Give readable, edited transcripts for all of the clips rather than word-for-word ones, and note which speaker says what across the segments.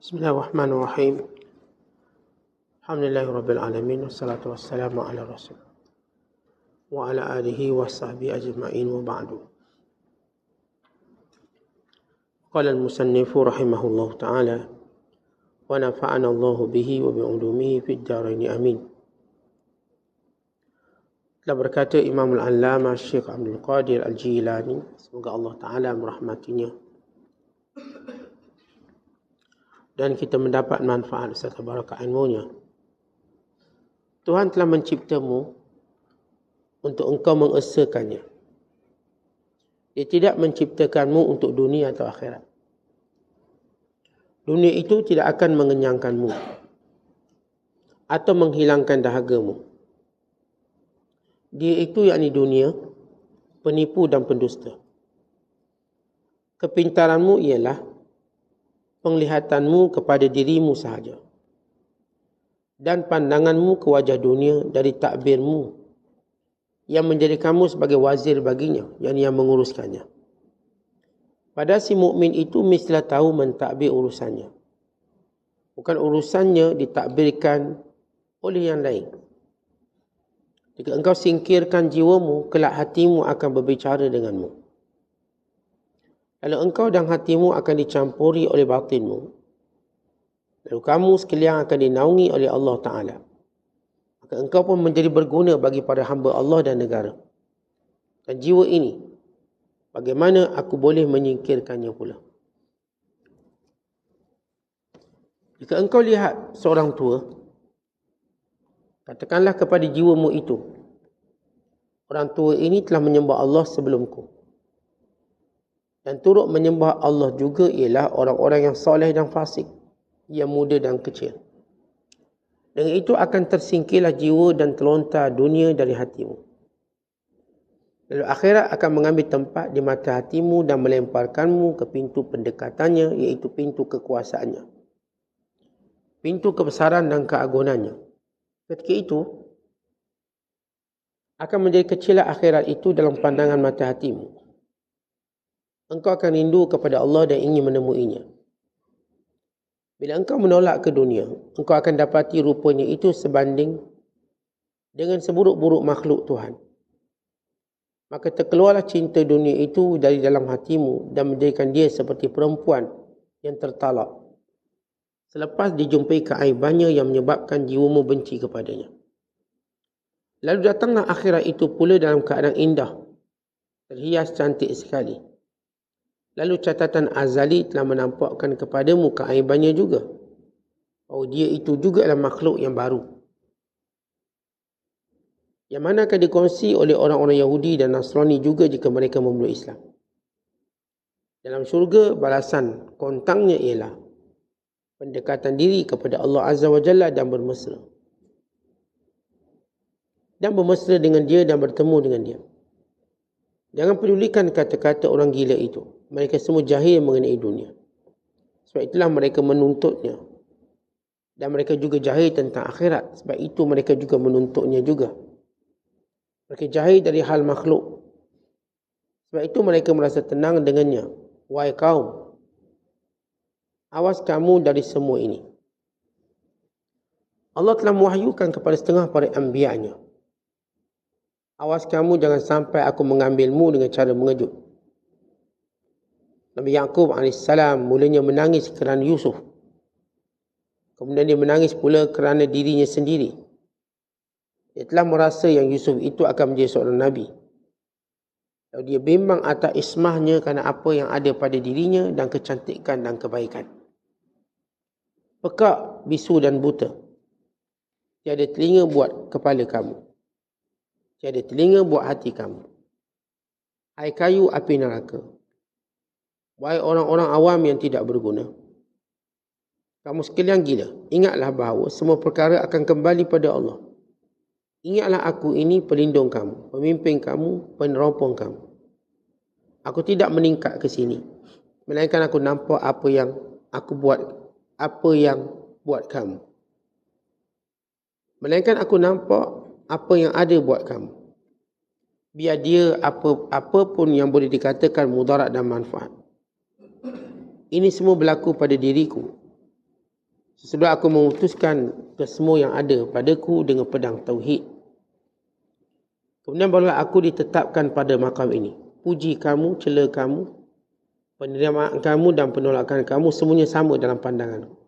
Speaker 1: Bismillahirrahmanirrahim. Alhamdulillahirabbil alamin wassalatu wassalamu ala rasul wa ala alihi washabbihi ajma'in wa ba'du. Qala al-musannifu rahimahullahu ta'ala wa nafa'ana Allahu bihi wa bi'ulumihi fid dharain amin. Telah berkata Imam al-Allamah Syekh Abdul Qadir Al-Jilani, semoga Allah Ta'ala merahmatinya, dan kita mendapat manfaat serta barakah ilmunya. Tuhan telah menciptamu untuk engkau mengesakannya. Dia tidak menciptakanmu untuk dunia atau akhirat. Dunia itu tidak akan mengenyangkanmu atau menghilangkan dahagamu. Dia itu, yakni dunia, penipu dan pendusta. Kepintaranmu ialah penglihatanmu kepada dirimu sahaja dan pandanganmu ke wajah dunia dari takbirmu yang menjadi kamu sebagai wazir baginya, yang menguruskannya. Pada si mukmin itu mestilah tahu mentakbir urusannya, bukan urusannya ditakbirkan oleh yang lain. Jika engkau singkirkan jiwamu, kelak hatimu akan berbicara denganmu. Lalu engkau dan hatimu akan dicampuri oleh batinmu. Lalu kamu sekalian akan dinaungi oleh Allah Ta'ala. Maka engkau pun menjadi berguna bagi para hamba Allah dan negara. Dan jiwa ini, bagaimana aku boleh menyingkirkannya pula? Jika engkau lihat seorang tua, katakanlah kepada jiwamu itu, orang tua ini telah menyembah Allah sebelumku. Dan turut menyembah Allah juga ialah orang-orang yang soleh dan fasik, yang muda dan kecil. Dengan itu akan tersingkirlah jiwa dan terlontar dunia dari hatimu. Lalu akhirat akan mengambil tempat di mata hatimu dan melemparkanmu ke pintu pendekatannya, iaitu pintu kekuasaannya, pintu kebesaran dan keagungannya. Ketika itu akan menjadi kecillah akhirat itu dalam pandangan mata hatimu. Engkau akan rindu kepada Allah dan ingin menemuinya. Bila engkau menolak ke dunia, engkau akan dapati rupanya itu sebanding dengan seburuk-buruk makhluk Tuhan. Maka terkeluarlah cinta dunia itu dari dalam hatimu dan menjadikan dia seperti perempuan yang tertalak selepas dijumpai keaibannya yang menyebabkan jiwamu benci kepadanya. Lalu datanglah akhirat itu pula dalam keadaan indah, terhias cantik sekali. Lalu catatan azali telah menampakkan kepadamu keaibannya juga, bahawa dia itu juga adalah makhluk yang baru, yang mana akan dikongsi oleh orang-orang Yahudi dan Nasrani juga jika mereka memeluk Islam. Dalam syurga, balasan kontangnya ialah pendekatan diri kepada Allah Azza wa Jalla dan bermesra. Dan bermesra dengan dia dan bertemu dengan dia. Jangan pedulikan kata-kata orang gila itu. Mereka semua jahil mengenai dunia. Sebab itulah mereka menuntutnya. Dan mereka juga jahil tentang akhirat. Sebab itu mereka juga menuntutnya juga. Mereka jahil dari hal makhluk. Sebab itu mereka merasa tenang dengannya. Wahai kaum, awas kamu dari semua ini. Allah telah mewahyukan kepada setengah para anbiya-Nya. Awas kamu jangan sampai aku mengambilmu dengan cara mengejut. Nabi Yaqub AS mulanya menangis kerana Yusuf. Kemudian dia menangis pula kerana dirinya sendiri. Dia telah merasa yang Yusuf itu akan menjadi seorang Nabi. Lalu dia bimbang atas ismahnya kerana apa yang ada pada dirinya dan kecantikan dan kebaikan. Pekak, bisu dan buta. Tiada telinga buat kepala kamu. Tiada telinga buat hati kamu. Hai kayu api neraka. Wahai orang-orang awam yang tidak berguna. Kamu sekalian gila. Ingatlah bahawa semua perkara akan kembali pada Allah. Ingatlah aku ini pelindung kamu, pemimpin kamu, peneropong kamu. Aku tidak meningkat ke sini, melainkan aku nampak apa yang buat kamu. Melainkan aku nampak apa yang ada buat kamu. Biar dia apa pun yang boleh dikatakan mudarat dan manfaat. Ini semua berlaku pada diriku. Sesudah aku memutuskan kesemua yang ada padaku dengan pedang tauhid. Kemudian barulah aku ditetapkan pada makam ini. Puji kamu, cela kamu, penerimaan kamu dan penolakan kamu semuanya sama dalam pandanganku.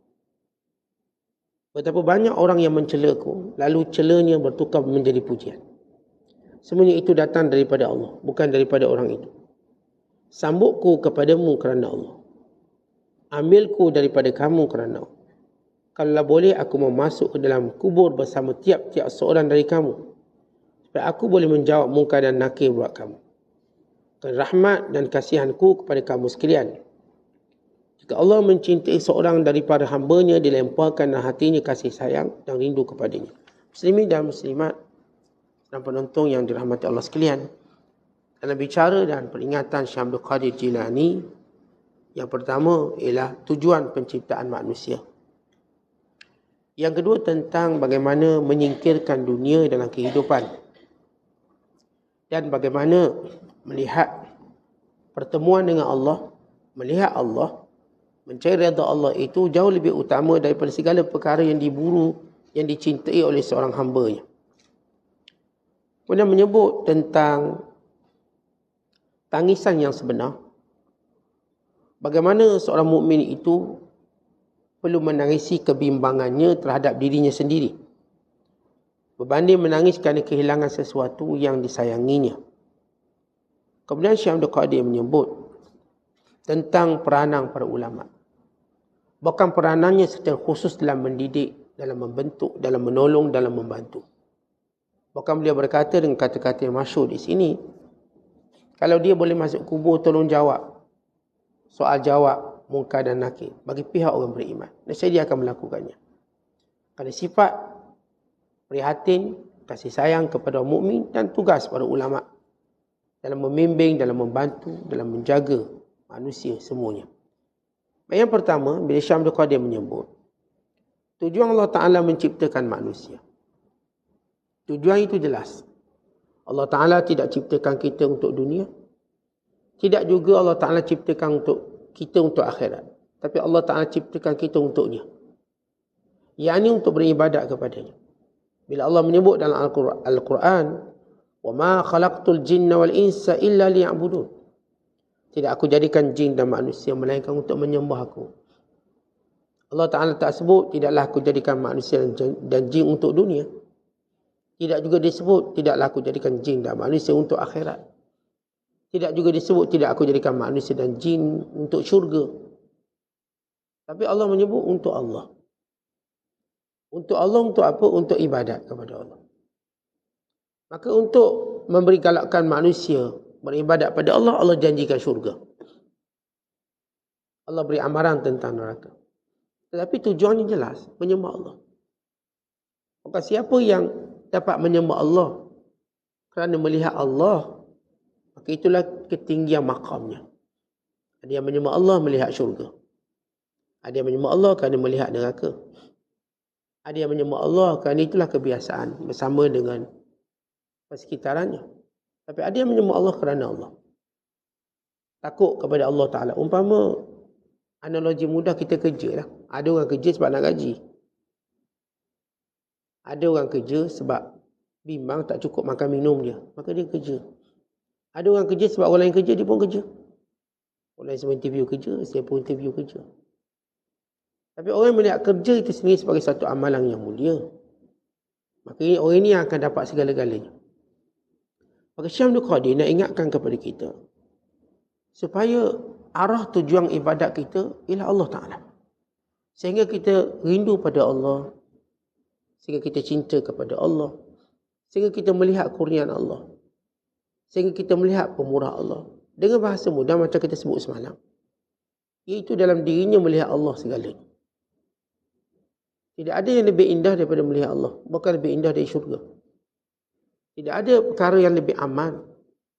Speaker 1: Betapa banyak orang yang mencelaku, lalu celanya bertukar menjadi pujian. Semuanya itu datang daripada Allah, bukan daripada orang itu. Sambutku kepadamu kerana Allah. Ambilku daripada kamu kerana Allah. Kalau boleh aku mau masuk ke dalam kubur bersama tiap-tiap seorang dari kamu. Supaya aku boleh menjawab munkar dan nakir buat kamu. Rahmat dan kasihanku kepada kamu sekalian. Jika Allah mencintai seorang daripada hambanya, dilemparkan hatinya kasih sayang dan rindu kepadanya. Muslimin dan muslimat dan penonton yang dirahmati Allah sekalian. Dalam bicara dan peringatan Syekh Abdul Qadir Jilani, yang pertama ialah tujuan penciptaan manusia. Yang kedua tentang bagaimana menyingkirkan dunia dalam kehidupan. Dan bagaimana melihat pertemuan dengan Allah, melihat Allah, mencari redha Allah itu jauh lebih utama daripada segala perkara yang diburu, yang dicintai oleh seorang hambanya. Kemudian menyebut tentang tangisan yang sebenar. Bagaimana seorang mukmin itu perlu menangisi kebimbangannya terhadap dirinya sendiri, berbanding menangis kerana kehilangan sesuatu yang disayanginya. Kemudian Syekh Abdul Qadir menyebut tentang peranan para ulama. Bahkan peranannya secara khusus dalam mendidik, dalam membentuk, dalam menolong, dalam membantu. Bahkan beliau berkata dengan kata-kata yang masyhur di sini, kalau dia boleh masuk kubur tolong jawab soal jawab munkar dan nakir bagi pihak orang beriman, nescaya dia akan melakukannya. Kerana sifat prihatin, kasih sayang kepada orang mukmin dan tugas para ulama dalam membimbing, dalam membantu, dalam menjaga manusia semuanya. Yang pertama, bila Syekh Abdul Qadir menyebut tujuan Allah Ta'ala menciptakan manusia. Tujuan itu jelas. Allah Ta'ala tidak ciptakan kita untuk dunia. Tidak juga Allah Ta'ala ciptakan kita untuk akhirat. Tapi Allah Ta'ala ciptakan kita untuknya. Yang ini untuk beribadat kepadanya. Bila Allah menyebut dalam Al-Quran, وَمَا خَلَقْتُ الْجِنَّ وَالْإِنسَ إِلَّا لِيَعْبُدُونَ. Tidak aku jadikan jin dan manusia melainkan untuk menyembah aku. Allah Ta'ala tak sebut, tidaklah aku jadikan manusia dan jin untuk dunia. Tidak juga disebut, tidaklah aku jadikan jin dan manusia untuk akhirat. Tidak juga disebut, tidak aku jadikan manusia dan jin untuk syurga. Tapi Allah menyebut untuk Allah. Untuk Allah untuk apa? Untuk ibadat kepada Allah. Maka untuk memberi galakkan manusia beribadat pada Allah, Allah janjikan syurga. Allah beri amaran tentang neraka. Tetapi tujuannya jelas, menyembah Allah. Maka siapa yang dapat menyembah Allah kerana melihat Allah, maka itulah ketinggian makamnya. Ada yang menyembah Allah melihat syurga. Ada yang menyembah Allah kerana melihat neraka. Ada yang menyembah Allah kerana itulah kebiasaan bersama dengan persekitarannya. Tapi ada yang menyembah Allah kerana Allah. Takut kepada Allah Ta'ala. Umpama analogi mudah, kita kerja lah. Ada orang kerja sebab nak gaji. Ada orang kerja sebab bimbang tak cukup makan minum dia, maka dia kerja. Ada orang kerja sebab orang lain kerja, dia pun kerja. Orang lain semua interview kerja, saya pun interview kerja. Tapi orang yang melihat kerja itu sendiri sebagai satu amalan yang mulia, maka orang ini yang akan dapat segala-galanya. Maka Syekh Abdul Qadir nak ingatkan kepada kita supaya arah tujuan ibadat kita ialah Allah Ta'ala. Sehingga kita rindu pada Allah, sehingga kita cinta kepada Allah, sehingga kita melihat kurniaan Allah, sehingga kita melihat pemurah Allah. Dengan bahasa mudah macam kita sebut semalam, iaitu dalam dirinya melihat Allah segalanya. Tidak ada yang lebih indah daripada melihat Allah, bahkan lebih indah dari syurga. Tidak ada perkara yang lebih aman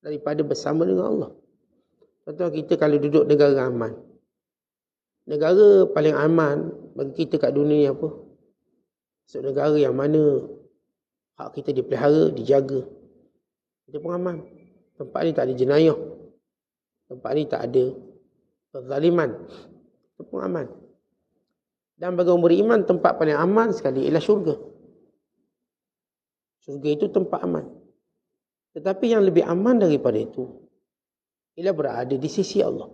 Speaker 1: daripada bersama dengan Allah. Contoh kita kalau duduk negara aman. Negara paling aman bagi kita kat dunia ni apa? So, negara yang mana hak kita dipelihara, dijaga. Itu pun aman. Tempat ni tak ada jenayah. Tempat ni tak ada kezaliman. Itu pun aman. Dan bagi orang beriman, tempat paling aman sekali ialah syurga. Syurga itu tempat aman. Tetapi yang lebih aman daripada itu ialah berada di sisi Allah.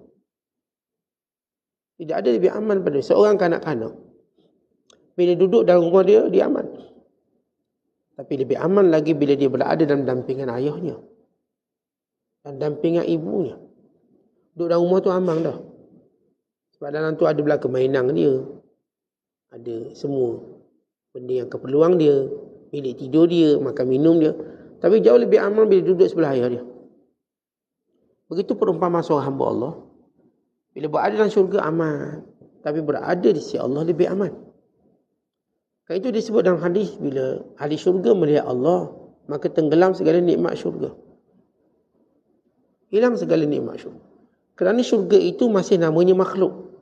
Speaker 1: Tidak ada lebih aman pada seorang kanak-kanak. Bila duduk dalam rumah dia, dia aman. Tapi lebih aman lagi bila dia berada dalam dampingan ayahnya dan dampingan ibunya. Duduk dalam rumah tu aman dah. Sebab dalam tu ada belaka mainan dia. Ada semua benda yang keperluan dia. Bilik tidur dia, makan minum dia. Tapi jauh lebih aman bila duduk sebelah ayah dia. Begitu perumpamaan seorang hamba Allah. Bila berada dalam syurga aman. Tapi berada di sisi Allah lebih aman. Kan itu disebut dalam hadis, bila ahli syurga melihat Allah, maka tenggelam segala nikmat syurga. Hilang segala nikmat syurga. Kerana syurga itu masih namanya makhluk.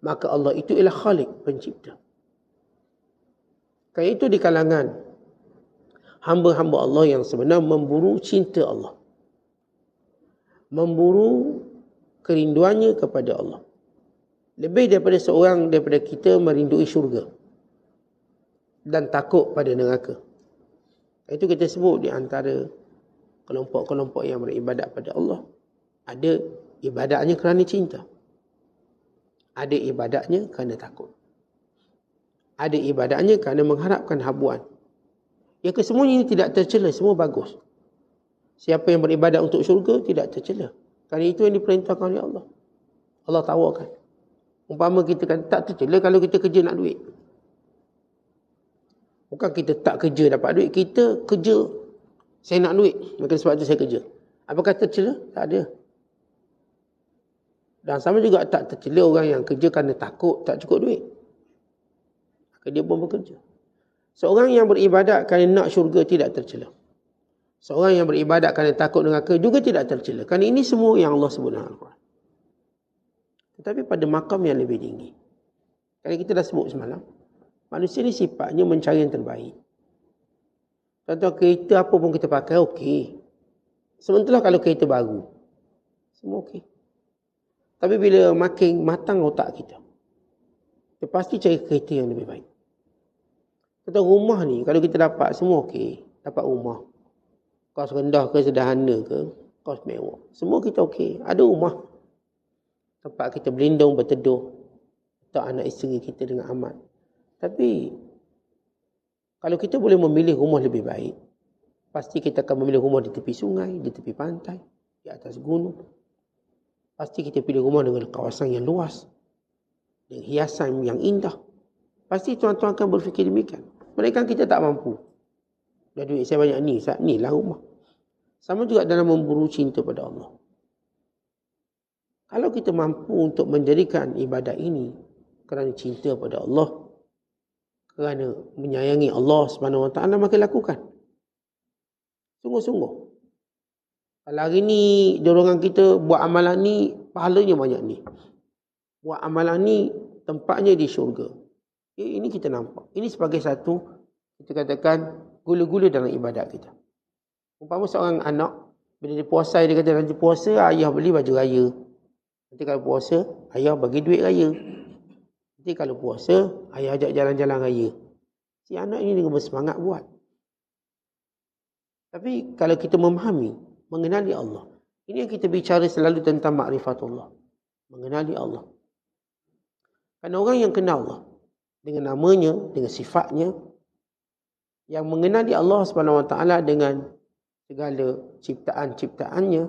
Speaker 1: Maka Allah itu ialah Khalik, pencipta. Kan itu di kalangan hamba-hamba Allah yang sebenar memburu cinta Allah. Memburu kerinduannya kepada Allah. Lebih daripada seorang daripada kita merindui syurga dan takut pada neraka. Itu kita sebut di antara kelompok-kelompok yang beribadat pada Allah. Ada ibadatnya kerana cinta. Ada ibadatnya kerana takut. Ada ibadatnya kerana mengharapkan habuan. Yang kesemuanya ini tidak tercela, semua bagus. Siapa yang beribadat untuk syurga tidak tercela. Kerana itu yang diperintahkan oleh Allah. Allah tawarkan. Umpama kita kan tak tercela kalau kita kerja nak duit. Bukan kita tak kerja dapat duit. Kita kerja, saya nak duit. Maka sebab itu saya kerja. Apakah tercela? Tak ada. Dan sama juga tak tercela orang yang kerja kerana takut tak cukup duit. Maka dia pun bekerja. Seorang yang beribadat kerana nak syurga tidak tercela. Seorang yang beribadat kerana takut neraka juga tidak tercela. Kerana ini semua yang Allah sebut dalam Al-Quran. Tetapi pada makam yang lebih tinggi. Kalau kita dah sebut semalam, manusia ni sifatnya mencari yang terbaik. Contoh kereta apa pun kita pakai, okey. Sementara kalau kereta baru, semua okey. Tapi bila makin matang otak kita, kita pasti cari kereta yang lebih baik. Contoh rumah ni, kalau kita dapat semua okey. Dapat rumah. Kos rendah ke, sederhana ke, kos mewah. Semua kita okey. Ada rumah. Tempat kita berlindung, berteduh. Untuk anak isteri kita dengan aman. Tapi, kalau kita boleh memilih rumah lebih baik, pasti kita akan memilih rumah di tepi sungai, di tepi pantai, di atas gunung. Pasti kita pilih rumah dengan kawasan yang luas, dengan hiasan yang indah. Pasti tuan-tuan akan berfikir demikian. Mereka kita tak mampu. Dah duit saya banyak ni, ni lah rumah. Sama juga dalam memburu cinta pada Allah. Kalau kita mampu untuk menjadikan ibadat ini kerana cinta pada Allah, kerana menyayangi Allah SWT, maka lakukan. Sungguh-sungguh. Kalau hari ni dorongan kita buat amalan ni, pahalanya banyak ni. Buat amalan ni, tempatnya di syurga. Ini kita nampak. Ini sebagai satu, kita katakan, gula-gula dalam ibadat kita. Umpama seorang anak, bila dia puasa, dia kata nanti puasa, ayah beli baju raya. Nanti kalau puasa, ayah bagi duit raya. Nanti kalau puasa, ayah ajak jalan-jalan raya. Si anak ini dengan bersemangat buat. Tapi kalau kita memahami, mengenali Allah. Ini yang kita bicara selalu tentang ma'rifatullah. Mengenali Allah. Kerana orang yang kenal Allah, dengan namanya, dengan sifatnya, yang mengenali Allah SWT dengan segala ciptaan-ciptaannya,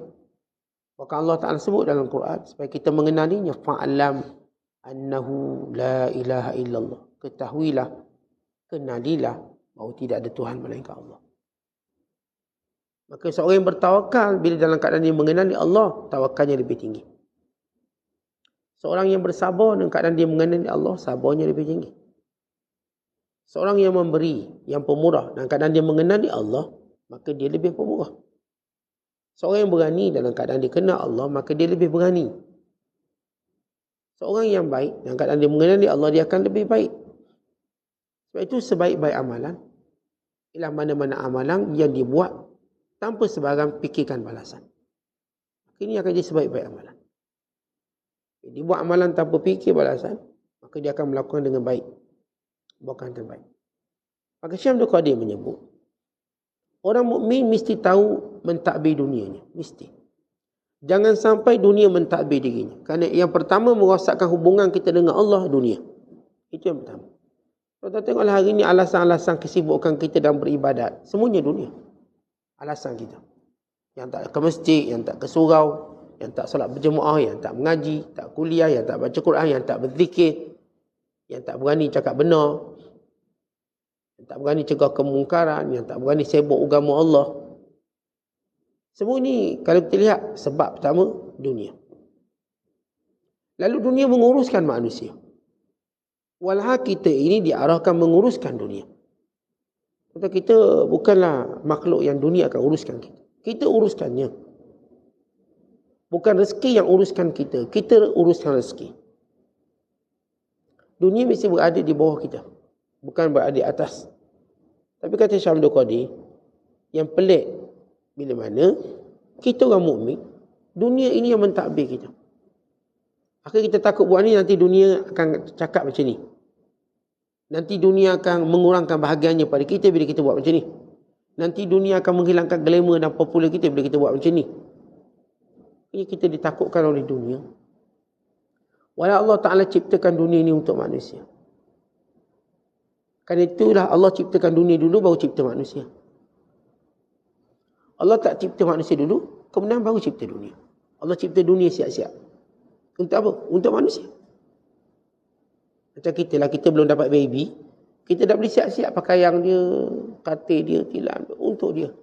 Speaker 1: maka Allah Ta'ala sebut dalam Quran, supaya kita mengenalinya, fa'alam annahu la ilaha illallah. Ketahuilah, kenalilah, bahawa tidak ada Tuhan melainkan Allah. Maka seorang yang bertawakal, bila dalam keadaan dia mengenali Allah, tawakalnya lebih tinggi. Seorang yang bersabar dalam keadaan dia mengenali Allah, sabarnya lebih tinggi. Seorang yang memberi, yang pemurah, dalam keadaan dia mengenali Allah, maka dia lebih pemurah. Seorang yang berani dalam keadaan dia kenal Allah, maka dia lebih berani. Seorang yang baik, dalam keadaan dia mengenali Allah, dia akan lebih baik. Sebab itu sebaik-baik amalan, ialah mana-mana amalan yang dibuat tanpa sebarang fikirkan balasan. Ini akan jadi sebaik-baik amalan. Dibuat amalan tanpa fikir balasan, maka maka dia akan melakukan dengan baik, bukan terbaik. Maka Syekh Abdul Qadir menyebut, orang mukmin mesti tahu mentadbir dunianya, mesti. Jangan sampai dunia mentadbir dirinya. Kerana yang pertama merosakkan hubungan kita dengan Allah, dunia. Itu yang pertama. Kita tengoklah hari ini alasan-alasan kesibukan kita dalam beribadat, semuanya dunia. Alasan kita. Yang tak ke masjid, yang tak ke surau, yang tak solat berjemaah, yang tak mengaji, tak kuliah, yang tak baca Quran, yang tak berzikir, yang tak berani cakap benar, yang tak berani cegah kemungkaran, yang tak berani sibuk agama Allah. Semua ini kalau kita lihat sebab pertama dunia. Lalu dunia menguruskan manusia. Walhal kita ini diarahkan menguruskan dunia. Kita bukanlah makhluk yang dunia akan uruskan kita. Kita uruskannya. Bukan rezeki yang uruskan kita. Kita uruskan rezeki. Dunia mesti berada di bawah kita. Bukan berada di atas. Tapi kata Syekh Abdul Qadir, yang pelik bila mana kita orang mukmin, dunia ini yang mentadbir kita. Akhirnya kita takut buat ni, nanti dunia akan cakap macam ni. Nanti dunia akan mengurangkan bahagiannya pada kita bila kita buat macam ni. Nanti dunia akan menghilangkan glamour dan popular kita bila kita buat macam ni. Ini kita ditakutkan oleh dunia. Walau Allah Ta'ala ciptakan dunia ini untuk manusia. Kerana itulah Allah ciptakan dunia dulu, baru cipta manusia. Allah tak cipta manusia dulu, kemudian baru cipta dunia. Allah cipta dunia siap-siap. Untuk apa? Untuk manusia. Macam kita lah, kita belum dapat baby, kita dah boleh siap-siap pakaian dia, katil dia, tilam dia, untuk dia.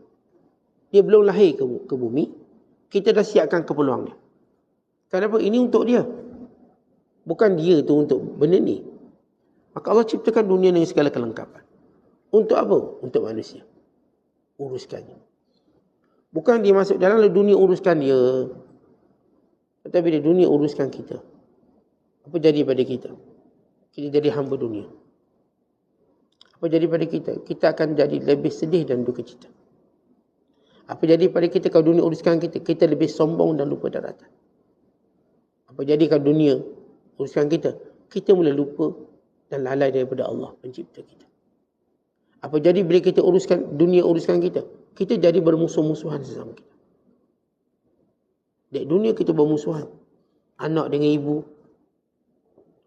Speaker 1: Dia belum lahir ke bumi, kita dah siapkan keperluan dia. Kenapa? Ini untuk dia. Bukan dia tu untuk benda ni. Maka Allah ciptakan dunia dengan segala kelengkapan. Untuk apa? Untuk manusia. Uruskannya. Bukan dia masuk dalam dunia uruskan dia. Tetapi dia dunia uruskan kita. Apa jadi pada kita? Kita jadi hamba dunia. Apa jadi pada kita? Kita akan jadi lebih sedih dan duka cita. Apa jadi pada kita kalau dunia uruskan kita? Kita lebih sombong dan lupa daratan. Apa jadi kalau dunia uruskan kita? Kita mula lupa dan lalai daripada Allah pencipta kita. Apa jadi bila kita uruskan dunia uruskan kita? Kita jadi bermusuh-musuhan sesama kita. Di dunia kita bermusuhan. Anak dengan ibu,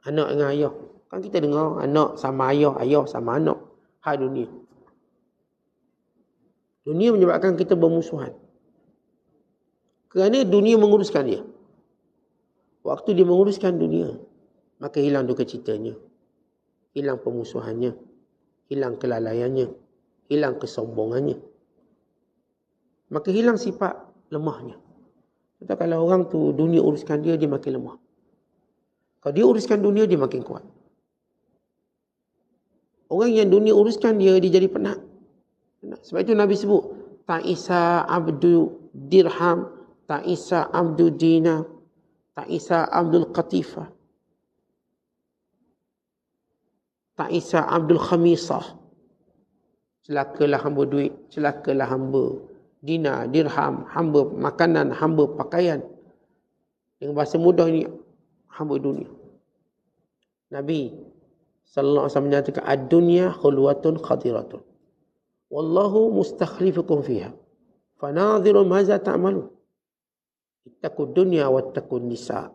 Speaker 1: anak dengan ayah. Kan kita dengar anak sama ayah, ayah sama anak. Hal dunia. Dunia menyebabkan kita bermusuhan. Kerana dunia menguruskan dia. Waktu dia menguruskan dunia, maka hilang duka citanya. Hilang pemusuhannya. Hilang kelalaiannya. Hilang kesombongannya. Maka hilang sifat lemahnya. Tapi kalau orang tu dunia uruskan dia, dia makin lemah. Kalau dia uruskan dunia, dia makin kuat. Orang yang dunia uruskan dia, dia jadi penat. Sebab itu Nabi sebut, ta'isa abdu dirham, ta'isa abdu dinar, ta'isa abdul qatifah, ta'isa abdul khamisah. Celakalah hamba duit, celakalah hamba dinar, dirham, hamba makanan, hamba pakaian. Dengan bahasa mudah ini, hamba dunia. Nabi sallallahu alaihi wasallam menyatakan, ad-dunya khulwatun khadiratun. Wallahu mustakhlifukum fiha. Fanadhirun maza ta'malun. Ittaqud dunya wattaqun nisa.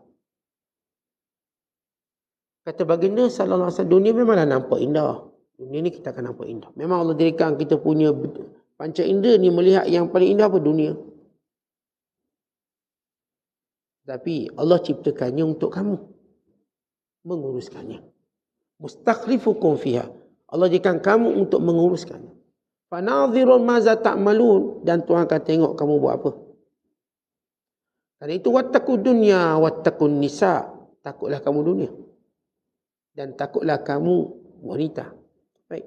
Speaker 1: Kata baginda sallallahu alaihi wasallam, dunia memanglah nampak indah. Dunia ni kita akan nampak indah. Memang Allah dirikan kita punya panca indera ni melihat yang paling indah apa? Dunia. Tapi Allah ciptakannya untuk kamu. Menguruskannya. Mustakhlifukum fiha. Allah jadikan kamu untuk menguruskannya. Fanadhirun maza ta'malun. Dan Tuhan akan tengok kamu buat apa. Karena itu wattaqud dunya wattaqun nisa. Takutlah kamu dunia. Dan takutlah kamu wanita. Baik.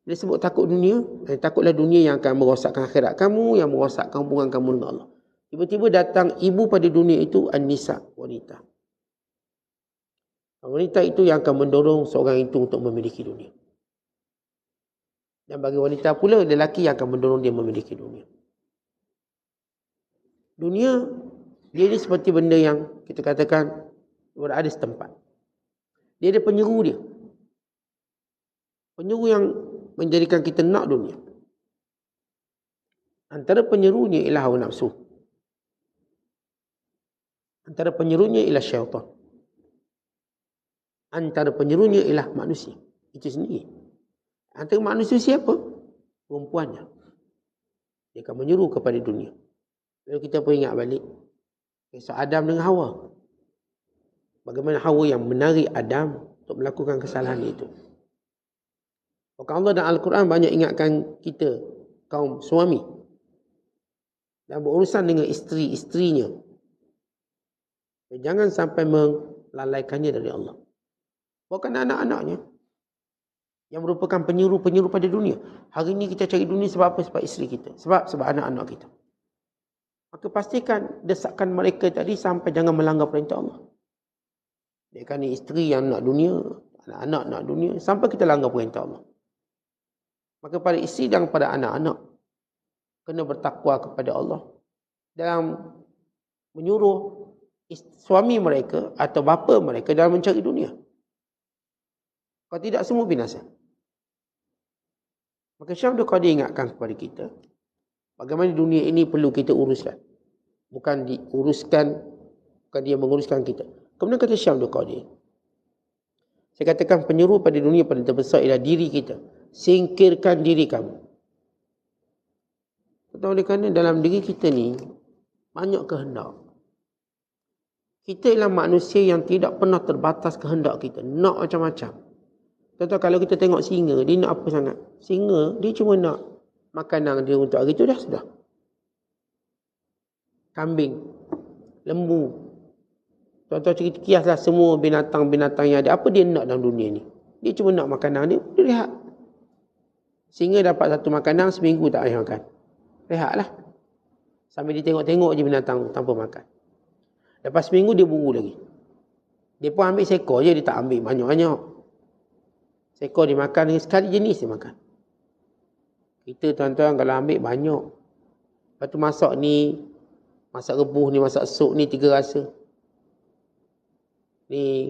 Speaker 1: Bila sebut takut dunia, takutlah dunia yang akan merosakkan akhirat kamu, yang merosakkan hubungan kamu dengan Allah. Tiba-tiba datang ibu pada dunia itu, an-nisa, wanita. Wanita itu yang akan mendorong seorang itu untuk memiliki dunia. Dan bagi wanita pula, lelaki yang akan mendorong dia memiliki dunia. Dunia, dia ini seperti benda yang kita katakan berada setempat. Dia ada penyeru dia. Penyeru yang menjadikan kita nak dunia. Antara penyerunya ialah hawa nafsu. Antara penyerunya ialah syaitan. Antara penyerunya ialah manusia. Itu sendiri. Antara manusia siapa? Perempuannya. Dia akan menyeru kepada dunia. Lalu kita pun ingat balik kisah Adam dengan Hawa. Bagaimana Hawa yang menarik Adam untuk melakukan kesalahan itu. Maka Allah dan Al-Quran banyak ingatkan kita, kaum suami, dan berurusan dengan isteri-isterinya. Jangan sampai melalaikannya dari Allah. Bukan anak-anaknya yang merupakan penyeru-penyeru pada dunia. Hari ini kita cari dunia sebab apa? Sebab isteri kita. Sebab anak-anak kita. Maka pastikan desakan mereka tadi sampai jangan melanggar perintah Allah. Dia kan isteri yang nak dunia, anak-anak nak dunia, sampai kita langgar perintah Allah. Maka pada isteri dan pada anak-anak kena bertakwa kepada Allah dalam menyuruh suami mereka atau bapa mereka dalam mencari dunia. Kalau tidak, semua binasa. Maka Syekh Abdul Qadir ingatkan kepada kita, bagaimana dunia ini perlu kita uruskan. Bukan diuruskan, bukan dia menguruskan kita. Kemudian kata Syekh Abdul Qadir, saya katakan penyeru pada dunia paling terbesar ialah diri kita. Singkirkan diri kamu. Oleh kerana dalam diri kita ni banyak kehendak. Kita ialah manusia yang tidak pernah terbatas kehendak kita. Nak macam-macam. Contoh kalau kita tengok singa, dia nak apa sangat? Singa, dia cuma nak makanan dia untuk hari itu dah sudah. Kambing, lembu. Contoh kiaslah semua binatang-binatang yang ada. Apa dia nak dalam dunia ni? Dia cuma nak makanan dia rehat. Singa dapat satu makanan, seminggu tak payah makan. Rehatlah. Sambil dia tengok-tengok je binatang tanpa makan. Lepas seminggu dia buru lagi. Dia pun ambil seekor je, dia tak ambil banyak-banyak. Seekor dia makan dengan sekali jenis dia makan. Kita tuan-tuan kalau ambil banyak. Lepas tu masak ni, masak rebus ni, masak sup ni 3 rasa. Ni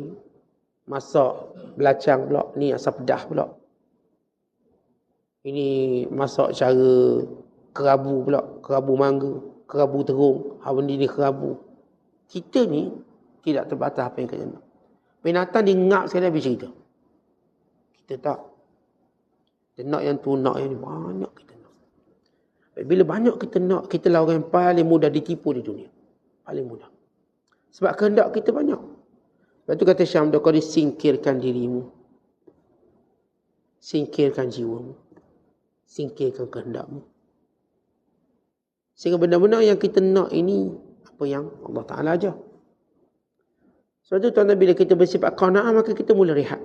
Speaker 1: masak belacang pula, ni asam pedas pula. Ini masak cara kerabu pula, kerabu mangga, kerabu terung, hawan ni kerabu. Kita ni tidak terbatas apa yang kita nak. Binatang dia ngap sekali habis cerita. Kita tak. Kita nak yang tu, nak yang ni, banyak kita nak. Bila banyak kita nak, kita lah orang yang paling mudah ditipu di dunia. Paling mudah. Sebab kehendak kita banyak. Lepas tu kata Syekh Abdul Qadir, singkirkan dirimu. Singkirkan jiwamu. Singkirkan kehendakmu. Sehingga benar-benar yang kita nak ini, apa yang Allah Ta'ala ajar. Sebab tu tuan-tuan, bila kita bersifat qana'ah, maka kita mula rehat.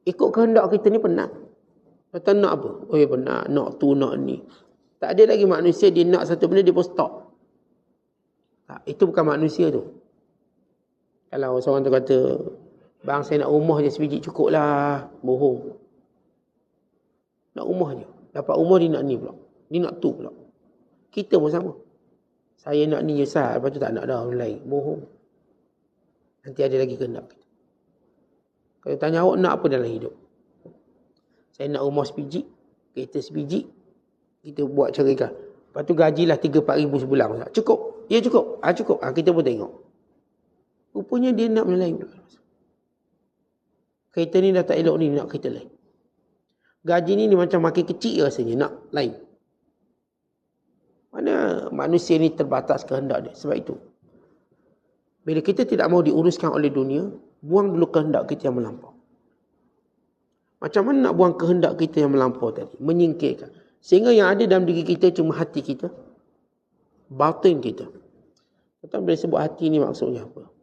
Speaker 1: Ikut kehendak kita ni penat. Kata nak apa? Oh ya penat, nak tu, nak ni. Tak ada lagi manusia, dia nak satu benda, dia pun stop. Tak, itu bukan manusia tu. Kalau seorang tu kata, bang saya nak rumah je sebiji cukup lah. Bohong. Nak rumah je. Dapat rumah dia nak ni pula. Dia nak tu pula. Kita pun sama. Saya nak ni je sah. Lepas tu tak nak dah orang lain. Bohong. Nanti ada lagi kehendak kita. Kalau tanya awak nak apa dalam hidup? Saya nak rumah sebiji. Kereta sebiji. Kita buat carikan. Lepas tu gajilah 3-4 ribu sebulan. Cukup. Ya cukup. Cukup. Kita pun tengok. Rupanya dia nak benda lain. Kereta ni dah tak elok ni. Nak kereta lain. Gaji ni macam makin kecil rasanya. Nak lain. Mana manusia ni terbatas kehendak dia. Sebab itu. Bila kita tidak mahu diuruskan oleh dunia, buang dulu kehendak kita yang melampau. Macam mana nak buang kehendak kita yang melampau tadi? Menyingkirkan. Sehingga yang ada dalam diri kita cuma hati kita. Batin kita. Tentang bila sebut hati ni maksudnya apa?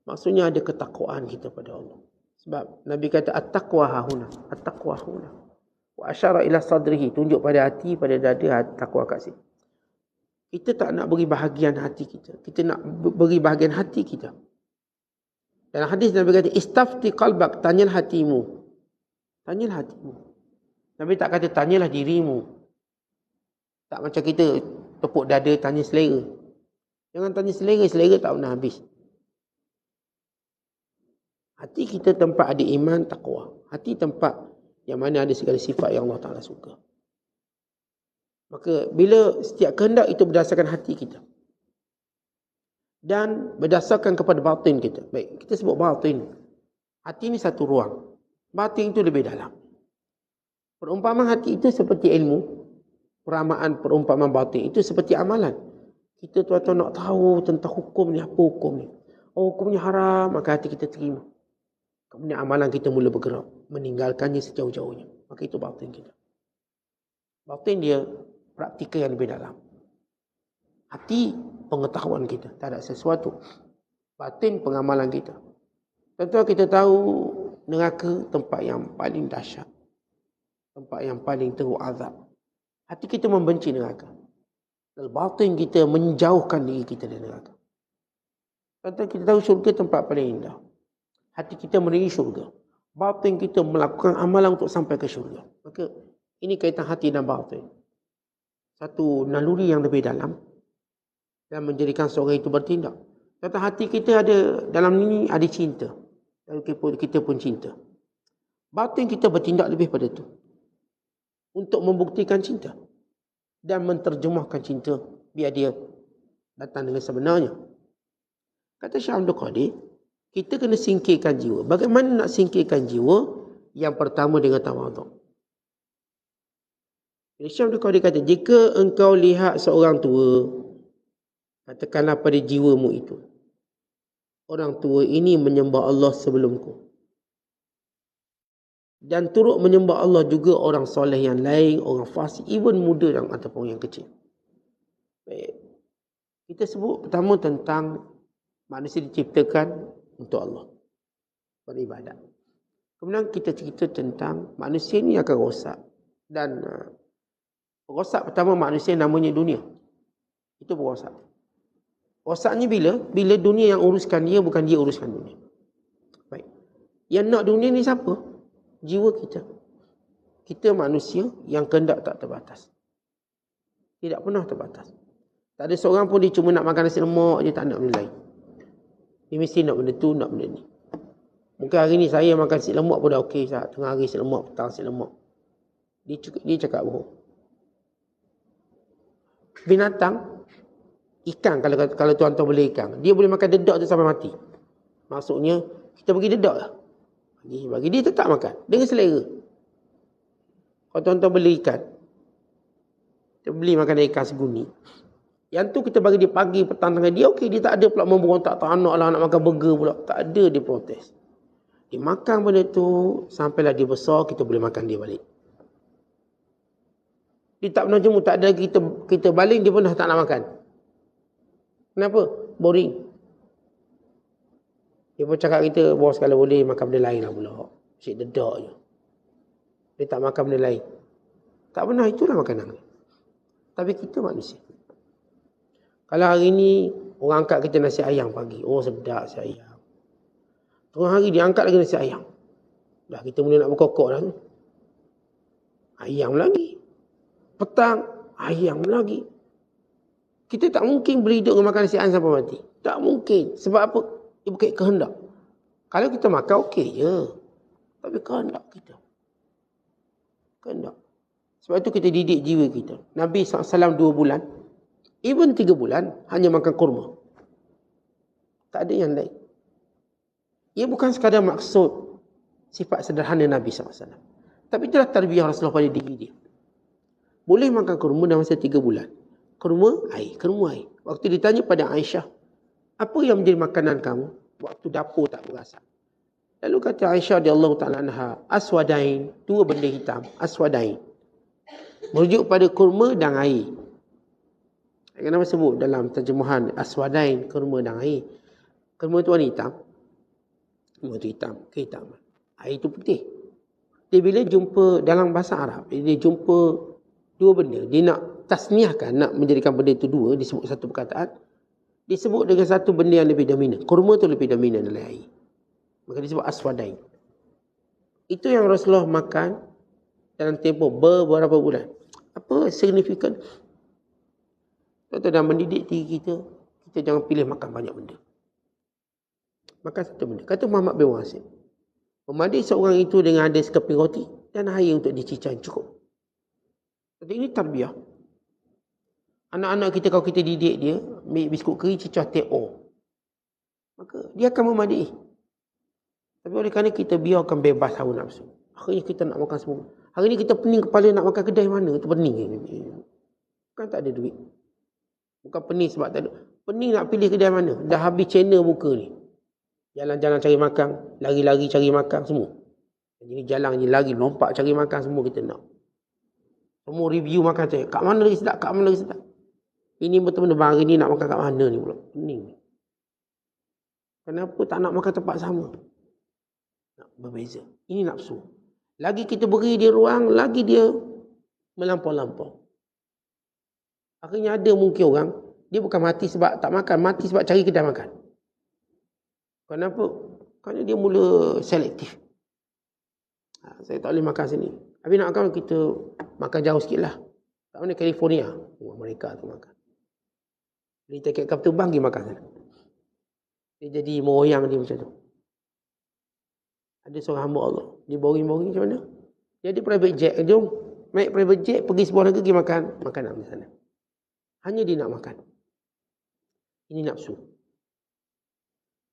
Speaker 1: Maksudnya ada ketakwaan kita pada Allah. Sebab Nabi kata at-taqwa hahuna. At-taqwa hahuna. Wa asyara ila sadrihi. Tunjuk pada hati, pada dada, takwa kat sini. Kita tak nak beri bahagian hati kita. Kita nak beri bahagian hati kita. Dalam hadis Nabi kata, istafti qalbak, tanyalah hatimu. Tanyalah hatimu. Nabi tak kata, tanyalah dirimu. Tak macam kita tepuk dada, tanya selera. Jangan tanya selera, selera tak pernah habis. Hati kita tempat ada iman, taqwa. Hati tempat yang mana ada segala sifat yang Allah Ta'ala suka. Maka bila setiap kehendak itu berdasarkan hati kita. Dan berdasarkan kepada batin kita. Baik, kita sebut batin. Hati ni satu ruang. Batin itu lebih dalam. Perumpamaan hati itu seperti ilmu. Perumpamaan batin itu seperti amalan. Kita tuan-tuan nak tahu tentang hukum ni, apa hukum ni. Oh, hukumnya haram, maka hati kita terima. Kemudian amalan kita mula bergerak. Meninggalkannya sejauh-jauhnya. Maka itu batin kita. Batin dia praktikal yang lebih dalam. Hati pengetahuan kita. Tak ada sesuatu. Batin pengamalan kita. Tentu kita tahu neraka tempat yang paling dahsyat. Tempat yang paling teruk azab. Hati kita membenci neraka. Dan batin kita menjauhkan diri kita dari neraka. Tentu kita tahu syurga tempat paling indah. Hati kita mencari syurga. Batin kita melakukan amalan untuk sampai ke syurga. Maka ini kaitan hati dan batin. Satu naluri yang lebih dalam. Dan menjadikan seorang itu bertindak. Kata hati kita ada, dalam ini ada cinta. Dan kita pun cinta. Batin kita bertindak lebih pada itu. Untuk membuktikan cinta. Dan menterjemahkan cinta. Biar dia datang dengan sebenarnya. Kata Syekh Abdul Qadir, kita kena singkirkan jiwa. Bagaimana nak singkirkan jiwa? Yang pertama dengan tawaduk. Syekh Abdul Qadir kata, jika engkau lihat seorang tua, katakanlah pada jiwamu itu, orang tua ini menyembah Allah sebelumku. Dan turut menyembah Allah juga orang soleh yang lain, orang fasik, even muda dan ataupun yang kecil. Baik. Kita sebut pertama tentang manusia diciptakan untuk Allah. Beribadat. Kemudian kita cerita tentang manusia ni akan rosak. Dan rosak pertama manusia namanya dunia. Itu berosak. Rosaknya bila? Bila dunia yang uruskan dia, bukan dia uruskan dunia. Baik. Yang nak dunia ni siapa? Jiwa kita. Kita manusia yang kehendak tak terbatas. Tidak pernah terbatas. Tak ada seorang pun dia cuma nak makan nasi lemak je, tak nak benda lain. Dia mesti nak benda tu, nak benda ni. Mungkin hari ni saya makan nasi lemak pun dah okey. Tengah hari nasi lemak, petang nasi lemak. Dia cakap bohong. Binatang, ikan, kalau tuan-tuan boleh ikan, dia boleh makan dedak tu sampai mati. Maksudnya, kita bagi dedak lah. Bagi dia tetap makan. Dengan selera. Kalau tuan-tuan beli ikan, kita beli makan ikan seguni. Yang tu kita bagi dia pagi, petang, tengah. Dia okey, dia tak ada pula memberontak, tak nak lah, nak makan burger pula. Tak ada dia protes. Dia makan benda tu, sampailah dia besar, kita boleh makan dia balik. Dia tak pernah jemu, tak ada lagi kita baling, dia pun dah tak nak makan. Kenapa? Boring. Dia pun cakap kita, bos kalau boleh makan benda lain lah pula. Asyik dedak je. Dia tak makan benda lain. Tak pernah, itulah makanan. Tapi kita manusia. Kalau hari ni orang angkat kita nasi ayam pagi. Oh sedap nasi ayam. Tengah hari dia angkat lagi nasi ayam. Dah kita mula nak berkokok dah tu. Ayam lagi. Petang, ayam lagi. Kita tak mungkin beri hidup dengan makan nasi ayam sampai mati. Tak mungkin. Sebab apa? Dia bukan kehendak. Kalau kita makan okey je. Tapi kehendak kita. Kehendak. Sebab itu kita didik jiwa kita. Nabi SAW 2 bulan. Even 3 bulan hanya makan kurma. Tak ada yang lain. Ia bukan sekadar maksud sifat sederhana Nabi SAW. Tapi itulah tarbiyah Rasulullah pada diri dia. Boleh makan kurma dalam masa 3 bulan. Kurma air. Waktu ditanya pada Aisyah, apa yang menjadi makanan kamu? Waktu dapur tak berasap. Lalu kata Aisyah radhiyallahu ta'ala anha, aswadain, 2 benda hitam. Aswadain. Merujuk pada kurma dan air. Kenapa sebut dalam terjemahan aswadain, kurma dan air? Kurma tu warna hitam. Kurma tu hitam, kehitaman. Air tu putih. Dia bila jumpa dalam bahasa Arab, dia jumpa 2 benda. Dia nak tasniahkan, nak menjadikan benda itu 2, disebut satu perkataan. Disebut dengan satu benda yang lebih dominan. Kurma tu lebih dominan dalam air. Maka disebut aswadain. Itu yang Rasulullah makan dalam tempoh beberapa bulan. Apa signifikan? Dalam mendidik diri kita, kita jangan pilih makan banyak benda. Makan satu benda. Kata Muhammad bin Wasil, memandik seorang itu dengan ada sekeping roti dan air untuk dicicah cukup. Kata ini tarbiyah. Anak-anak kita kalau kita didik dia, ambil biskut kering cicah teo, maka dia akan memandi. Tapi oleh kerana kita biarkan bebas hawa nafsu, akhirnya kita nak makan semua. Hari ni kita pening kepala nak makan kedai mana, itu pening. Bukan tak ada duit. Bukan pening sebab tak ada. Pening nak pilih kedai mana. Dah habis channel muka ni. Jalan-jalan cari makan, lari-lari cari makan semua. Jadi jalan je lari, lompat cari makan semua kita nak. Semua review makan cari. Kat mana lagi sedap, kat mana lagi sedap. Ini betul-betul bang, hari ni nak makan kat mana ni pula. Pening. Kenapa tak nak makan tempat sama? Nak berbeza. Ini nafsu. Lagi kita beri dia ruang, lagi dia melampau-lampau. Akhirnya ada mungkin orang, dia bukan mati sebab tak makan, mati sebab cari kedai makan. Kenapa? Kerana dia mula selektif. Saya tak boleh makan sini. Habis nak makan, kita makan jauh sikit lah. Kat mana? California. Mereka tu makan. Beli tiket kapal terbang, pergi makan sana. Dia jadi meroyang dia macam tu. Ada seorang hamba Allah. Dia boring-boring macam mana? Dia ada private jet. Jom naik private jet, pergi sebuah negeri, pergi makan makanan di sana. Hanya dia nak makan. Ini nafsu.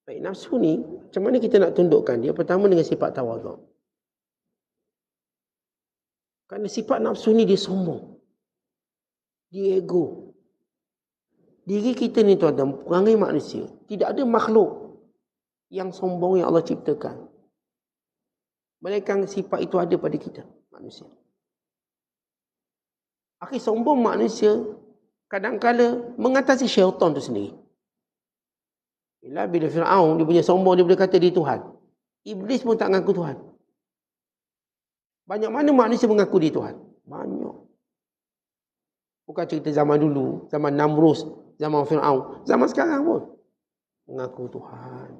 Speaker 1: Baik, nafsu ni, macam mana kita nak tundukkan dia? Pertama dengan sifat tawaduk. Kerana sifat nafsu ni dia sombong. Dia ego. Diri kita ni tuan-tuan, perangai manusia. Tidak ada makhluk yang sombong yang Allah ciptakan. Melainkan sifat itu ada pada kita, manusia. Akhir sombong manusia, kadang-kala mengatasi syaitan tu sendiri. Bila Fir'aun, dia punya sombong, dia boleh kata dia Tuhan. Iblis pun tak mengaku Tuhan. Banyak mana manusia mengaku dia Tuhan? Banyak. Bukan cerita zaman dulu, zaman Namrus, zaman Fir'aun. Zaman sekarang pun mengaku Tuhan.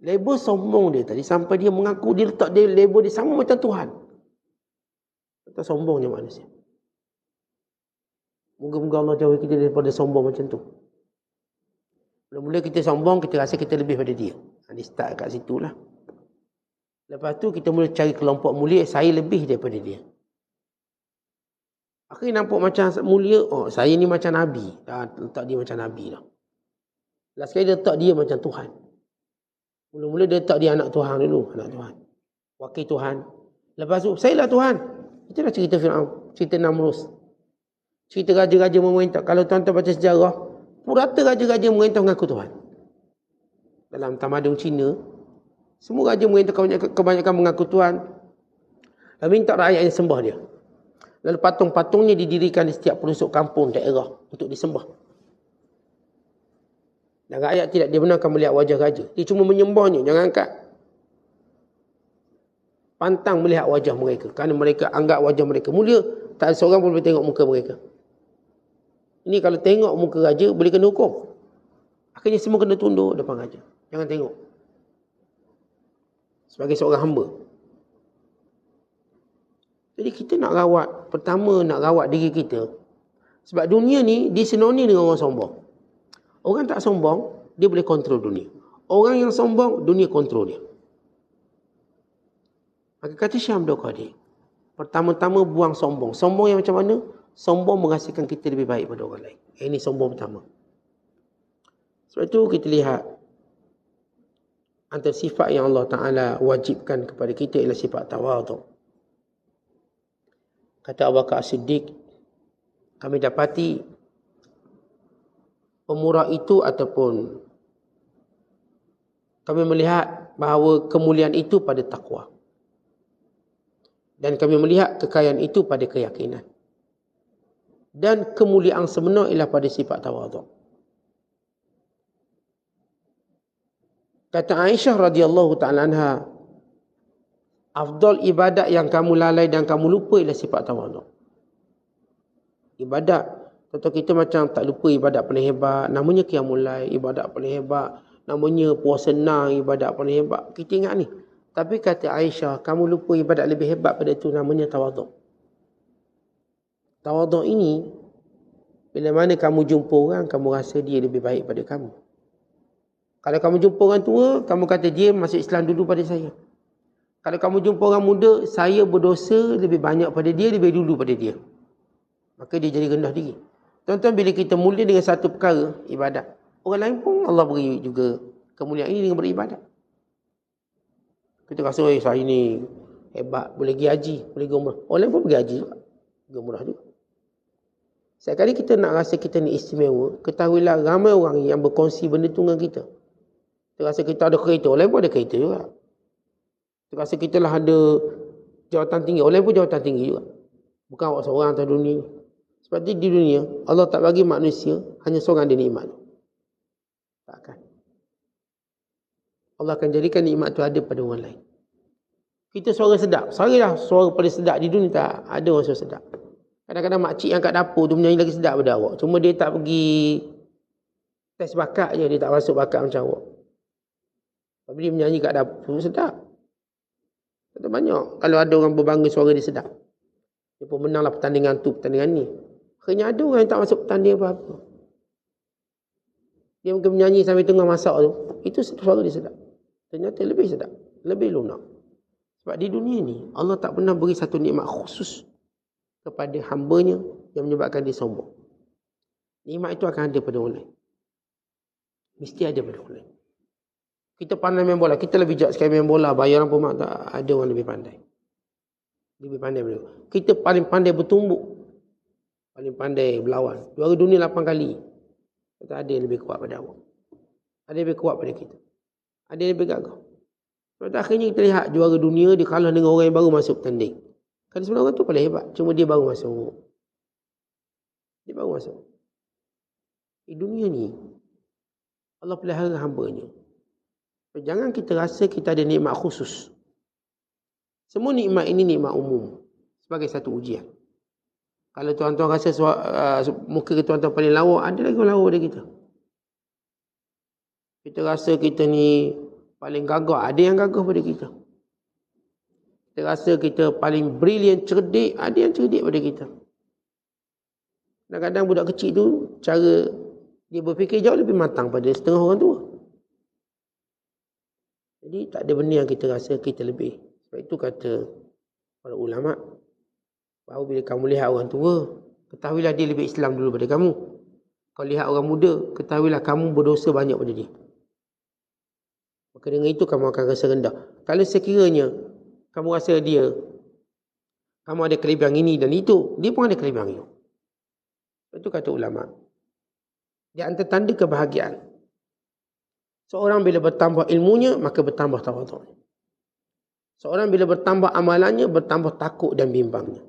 Speaker 1: Label sombong dia tadi, sampai dia mengaku, dia letak dia label dia sama macam Tuhan. Kata sombongnya manusia. Moga-moga Allah jauhi kita daripada sombong macam tu. Mula-mula kita sombong, kita rasa kita lebih pada dia. Dia start kat situ lah. Lepas tu kita mula cari kelompok mulia, saya lebih daripada dia. Akhirnya nampak macam mulia, oh saya ni macam Nabi. Letak dia macam Nabi lah. Last sekali dia letak dia macam Tuhan. Mula-mula dia letak dia anak Tuhan dulu. Anak Tuhan. Wakil Tuhan. Lepas tu, saya lah Tuhan. Itulah cerita Fir'aun. Cerita Namrus. Cerita raja-raja memerintah. Kalau tuan-tuan baca sejarah, purata raja-raja memerintah mengaku Tuhan. Dalam tamadun Cina, semua raja memerintah kebanyakan mengaku Tuhan. Lalu minta rakyat yang sembah dia. Lalu patung-patungnya didirikan di setiap pelosok kampung, daerah untuk disembah. Dan rakyat tidak dibenarkan melihat wajah raja. Dia cuma menyembahnya, jangan angkat. Pantang melihat wajah mereka. Kerana mereka anggap wajah mereka mulia. Tak ada seorang pun boleh tengok muka mereka. Ini kalau tengok muka raja, boleh kena hukum. Akhirnya semua kena tunduk depan raja. Jangan tengok. Sebagai seorang hamba. Jadi kita nak rawat, pertama nak rawat diri kita. Sebab dunia ni disinonim dengan orang sombong. Orang tak sombong, dia boleh kontrol dunia. Orang yang sombong, dunia kontrol dia. Maka kata Syekh Abdul Qadir, pertama-tama buang sombong. Sombong yang macam mana? Sombong menghasilkan kita lebih baik pada orang lain. Ini sombong pertama. Sebab itu kita lihat, antara sifat yang Allah Ta'ala wajibkan kepada kita ialah sifat tawaduk. Kata Abu Bakar As-Siddiq, kami dapati pemurah itu ataupun kami melihat bahawa kemuliaan itu pada takwa. Dan kami melihat kekayaan itu pada keyakinan. Dan kemuliaan sebenar ialah pada sifat tawaduk. Kata Aisyah radhiyallahu ta'ala anha, afdal ibadat yang kamu lalai dan kamu lupa ialah sifat tawaduk. Ibadat, contoh kita macam tak lupa ibadat paling hebat, namanya qiyamul lail, ibadat paling hebat, namanya puasa senang, ibadat paling hebat. Kita ingat ni. Tapi kata Aisyah, kamu lupa ibadat lebih hebat pada itu, namanya tawaduk. Tawaduk ini, bila mana kamu jumpa orang, kamu rasa dia lebih baik pada kamu. Kalau kamu jumpa orang tua, kamu kata dia masuk Islam dulu pada saya. Kalau kamu jumpa orang muda, saya berdosa lebih banyak pada dia, lebih dulu pada dia. Maka dia jadi rendah diri. Tuan-tuan, bila kita mulia dengan satu perkara, ibadat, orang lain pun Allah beri juga kemuliaan ini dengan beribadat. Kita rasa, saya ni hebat, boleh pergi haji, boleh pergi umrah. Orang lain pun pergi haji juga, pergi umrah juga. Sekali kita nak rasa kita ni istimewa, ketahuilah ramai orang yang berkongsi benda tu dengan kita. Kita rasa kita ada kereta, orang lain pun ada kereta juga. Kita rasa kita lah ada jawatan tinggi, orang lain pun jawatan tinggi juga. Bukan awak seorang atas dunia. Sebab itu di dunia, Allah tak bagi manusia hanya seorang dia nikmat. Takkan. Allah akan jadikan nikmat tu ada pada orang lain. Kita suara sedap. Suara paling sedap di dunia tak ada orang suara sedap. Kadang-kadang makcik yang kat dapur tu menyanyi lagi sedap daripada awak. Cuma dia tak pergi tes bakat je. Dia tak masuk bakat macam awak. Tapi dia menyanyi kat dapur sedap. Tak banyak. Kalau ada orang berbangga suara dia sedap. Dia pun menanglah pertandingan tu, pertandingan ni. Akhirnya ada orang yang tak masuk pertandingan apa-apa. Dia mungkin menyanyi sambil tengah masak tu. Itu suara dia sedap. Ternyata lebih sedap. Lebih lunak. Sebab di dunia ni, Allah tak pernah beri satu nikmat khusus kepada hambanya yang menyebabkan dia sombong. Nikmat itu akan ada pada orang lain. Mesti ada pada orang lain. Kita pandai main bola. Kita lebih bijak sekali main bola. Bayaran pun tak ada orang lebih pandai. Lebih pandai beliau. Kita paling pandai bertumbuk. Paling pandai berlawan. Juara dunia 8 kali. Kata ada yang lebih kuat pada awak. Ada yang lebih kuat pada kita. Ada yang lebih gagah. Sebab akhirnya kita lihat juara dunia dia kalah dengan orang yang baru masuk tanding. Kan sebenarnya orang tu paling hebat. Cuma dia baru masuk. Dia baru masuk. Di dunia ni, Allah pelihara hamba-Nya. Jangan kita rasa kita ada nikmat khusus. Semua nikmat ini nikmat umum. Sebagai satu ujian. Kalau tuan-tuan rasa muka tuan-tuan paling lawa, ada lagi orang lawa pada kita. Kita rasa kita ni paling gagah, ada yang gagah pada kita. Kita rasa kita paling brilliant, cerdik, ada yang cerdik pada kita. Kadang-kadang budak kecil tu, cara dia berfikir jauh lebih matang pada setengah orang tua. Jadi tak ada benda yang kita rasa kita lebih. Sebab itu kata para ulama, bahawa bila kamu lihat orang tua, ketahuilah dia lebih Islam dulu pada kamu. Kalau lihat orang muda, ketahuilah kamu berdosa banyak pada dia. Maka dengan itu kamu akan rasa rendah. Kalau sekiranya kamu rasa dia, kamu ada kelebihan ini dan itu, dia pun ada kelebihan itu. Itu kata ulama. Di antara tanda kebahagiaan. Seorang bila bertambah ilmunya, maka bertambah tawadhu'nya. Seorang bila bertambah amalannya, bertambah takut dan bimbangnya.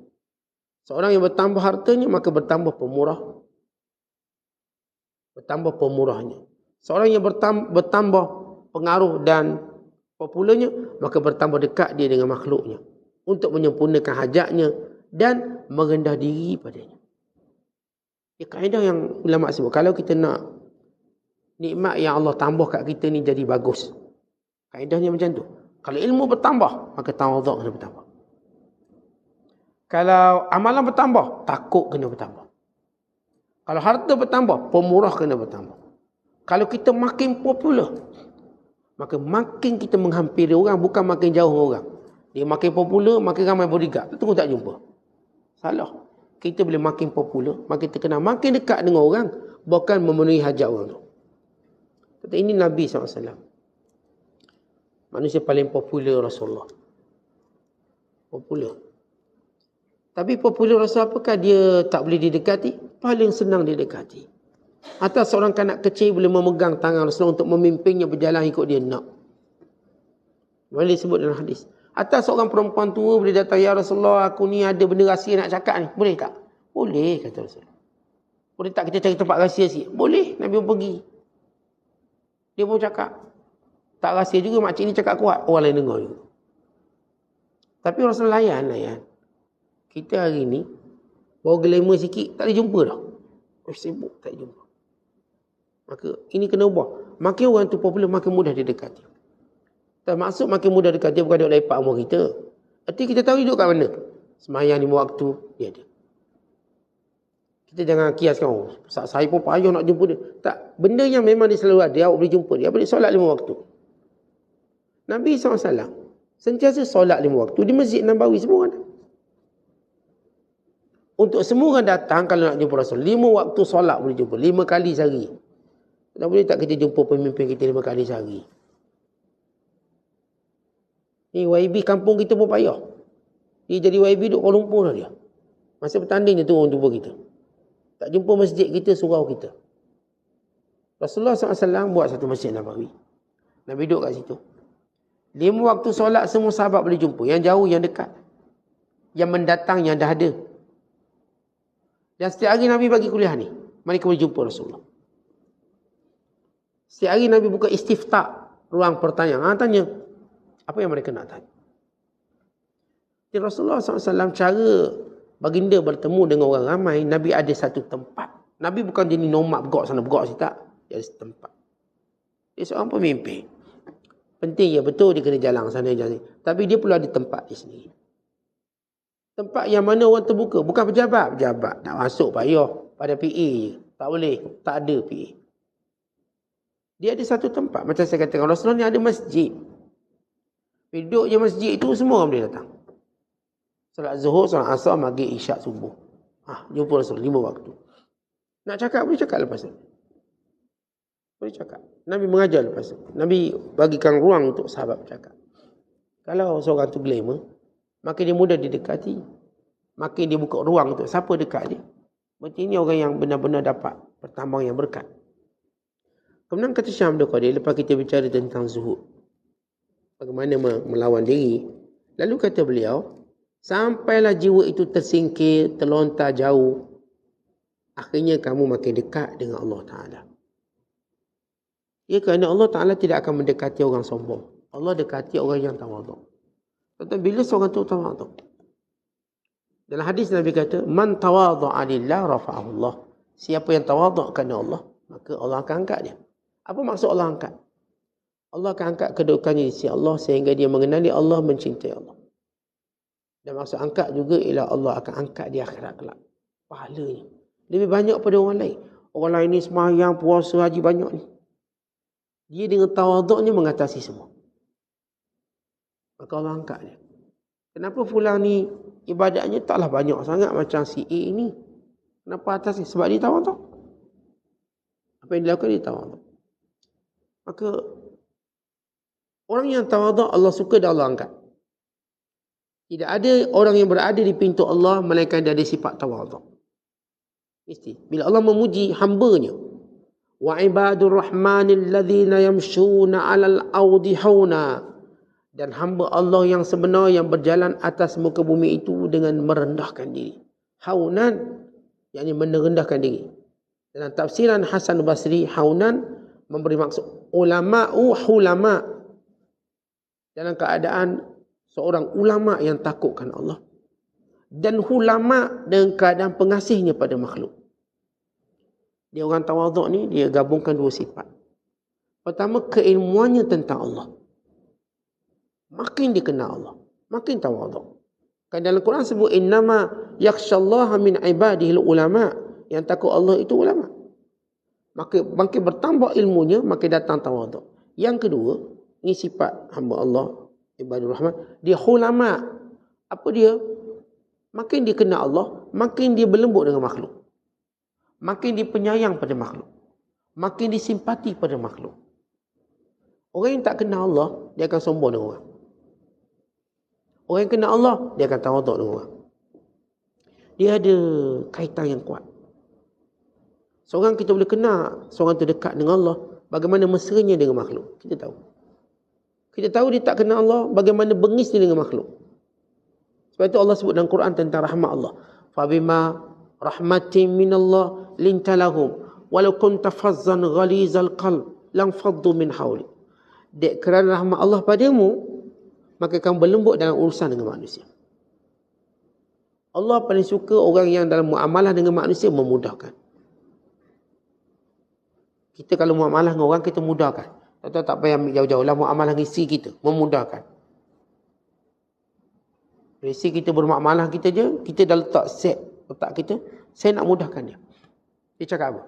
Speaker 1: Seorang yang bertambah hartanya, maka bertambah pemurah. Bertambah pemurahnya. Seorang yang bertambah pengaruh dan popularnya, maka bertambah dekat dia dengan makhluknya. Untuk menyempurnakan hajatnya dan merendah diri padanya. Kaedah yang ulama sebut, kalau kita nak nikmat yang Allah tambah kat kita ni jadi bagus. Kaedahnya macam tu. Kalau ilmu bertambah, maka tawaduk kena bertambah. Kalau amalan bertambah, takut kena bertambah. Kalau harta bertambah, pemurah kena bertambah. Kalau kita makin popular, maka makin kita menghampiri orang, bukan makin jauh orang. Dia makin popular, makin ramai bodyguard. Tunggu tak jumpa. Salah. Kita boleh makin popular, makin terkenal, makin dekat dengan orang, bukan memenuhi hajat orang tu. Kata ini Nabi SAW. Manusia paling popular Rasulullah. Popular. Tapi popular Rasul apakah dia tak boleh didekati? Paling senang didekati. Atau seorang kanak kecil boleh memegang tangan Rasulullah untuk memimpinnya berjalan ikut dia nak. Boleh disebut dalam hadis. Atau seorang perempuan tua boleh datang, ya Rasulullah, aku ni ada benda rahsia nak cakap ni. Boleh tak? Boleh, kata Rasulullah. Boleh tak kita cari tempat rahsia sikit? Boleh, Nabi pun pergi. Dia pun cakap. Tak rahsia juga, makcik ni cakap kuat. Orang lain dengar juga. Tapi Rasulullah layan. Kita hari ni, bawa glamour sikit, tak boleh jumpa dah. Sibuk, tak boleh jumpa. Maka ini kena ubah. Makin orang tu popular, makin mudah dia dekati. Termaksud makin mudah dekat dia, bukan duduk lepak umur kita. Arti kita tahu hidup kat mana. Semayang 5 waktu, dia ada. Kita jangan kiaskan, saya pun payah nak jumpa dia. Tak, benda yang memang dia selalu ada, awak boleh jumpa dia. Apa dia? Solat 5 waktu. Nabi SAW sentiasa solat 5 waktu di Masjid Nabawi. Semua orang. Untuk semua orang datang kalau nak jumpa Rasul, 5 waktu solat boleh jumpa. 5 kali sehari. Tak boleh tak kita jumpa pemimpin kita 5 kali sehari. Ni YB kampung kita pun payah. Dia jadi YB duduk Kuala Lumpur dah dia. Masa bertanding dia turun jumpa kita. Tak jumpa masjid kita, surau kita. Rasulullah SAW buat satu Masjid Nabawi. Nabi duduk kat situ. 5 waktu solat semua sahabat boleh jumpa. Yang jauh, yang dekat. Yang mendatang, yang dah ada. Dan setiap hari Nabi bagi kuliah ni. Mereka boleh jumpa Rasulullah. Setiap hari Nabi buka istiftah. Ruang pertanyaan. Tanya. Apa yang mereka nak tanya? Jadi Rasulullah SAW cara baginda bertemu dengan orang ramai, Nabi ada satu tempat. Nabi bukan jenis nomad bergerak sana bergerak sini, tak. Dia ada tempat. Dia seorang pemimpin. Penting ya, betul dia kena jalan sana jalan sini. Tapi dia perlu ada tempat di sini. Tempat yang mana orang terbuka. Bukan pejabat. Pejabat nak masuk payah. Pada PA je. Tak boleh. Tak ada PA. Dia ada satu tempat. Macam saya katakan, Rasulullah ni ada masjid. Duduk je masjid itu, semua orang boleh datang. Salat zuhur, salat asar, maghrib, isyak, subuh. Jumpa Rasul 5 waktu. Nak cakap, boleh cakap lepas tu. Boleh cakap. Nabi mengajar lepas tu. Nabi bagikan ruang untuk sahabat bercakap. Kalau seorang tu glamour, makin dia mudah didekati. Makin dia buka ruang untuk siapa dekat dia. Berarti ini orang yang benar-benar dapat pertambang yang berkat. Kemudian kata Syekh Abdul Qadir, lepas kita bicara tentang zuhud, bagaimana melawan diri, lalu kata beliau, sampailah jiwa itu tersingkir, terlontar jauh, akhirnya kamu makin dekat dengan Allah Ta'ala. Ya, kerana Allah Ta'ala tidak akan mendekati orang sombong. Allah dekati orang yang tawaduk. Tetapi bila seorang itu tawaduk, dalam hadis Nabi kata, man tawadu'a lillah rafa'ahu Allah. Siapa yang tawaduk kerana Allah, maka Allah akan angkat dia. Apa maksud Allah angkat? Allah akan angkat kedudukannya di sisi Allah sehingga dia mengenali Allah, mencintai Allah. Dan maksud angkat juga ialah Allah akan angkat di akhirat kelak. Pahalanya lebih banyak pada orang lain. Orang lain ni sembahyang, puasa, haji banyak ni. Dia dengan tawaduknya mengatasi semua. Maka Allah angkat dia. Kenapa fulan ni ibadatnya taklah banyak sangat macam si A ni? Kenapa atas ni? Sebab dia tawaduk. Apa yang dilakukan dia tawaduk. Maka orang yang tawaduk Allah suka dan Allah angkat. Tidak ada orang yang berada di pintu Allah melainkan dia ada sifat tawaduk. Mesti. Bila Allah memuji hamba-Nya, wa ibadur rahmanil ladzina yamshuna 'alal ardi hauna, dan hamba Allah yang sebenar yang berjalan atas muka bumi itu dengan merendahkan diri. Haunan, yakni merendahkan diri. Dalam tafsiran Hasan Basri, haunan memberi maksud ulama'u hulama, dalam keadaan seorang ulama yang takutkan Allah, dan hulama dengan keadaan pengasihnya pada makhluk. Dia orang tawaduk ni, dia gabungkan 2 sifat. Pertama, keilmuannya tentang Allah. Makin dikenal Allah, makin tawaduk. Kan dalam Quran sebut innama yakhshallaha min ibadihil ulama. Yang takut Allah itu ulama. Maka makin bertambah ilmunya, makin datang tawaduk. Yang kedua, ini sifat hamba Allah, ibadur rahman, dia ulama. Apa dia? Makin dia kenal Allah, makin dia berlembut dengan makhluk. Makin dia penyayang pada makhluk. Makin dia simpati pada makhluk. Orang yang tak kenal Allah, dia akan sombong dengan orang. Orang yang kenal Allah, dia akan tawaduk dengan orang. Dia ada kaitan yang kuat. Seorang kita boleh kenal, seorang tu dekat dengan Allah, bagaimana mesranya dengan makhluk. Kita tahu. Kita tahu dia tak kenal Allah, bagaimana bengisnya dengan makhluk. Sebab itu Allah sebut dalam Quran tentang rahmat Allah. Fabima rahmatin minallah lintalahum walau kunta fazzan ghalizal qalb lam faddu min hawli. Dek kerana rahmat Allah padamu, maka kamu berlembut dalam urusan dengan manusia. Allah paling suka orang yang dalam muamalah dengan manusia memudahkan. Kita kalau muamalah dengan orang, kita mudahkan. Tak payah ambil jauh-jauh lah muamalah dengan isteri kita, memudahkan. Isteri kita bermuamalah kita je, kita dah letak set otak kita, saya nak mudahkan dia. Dia cakap apa?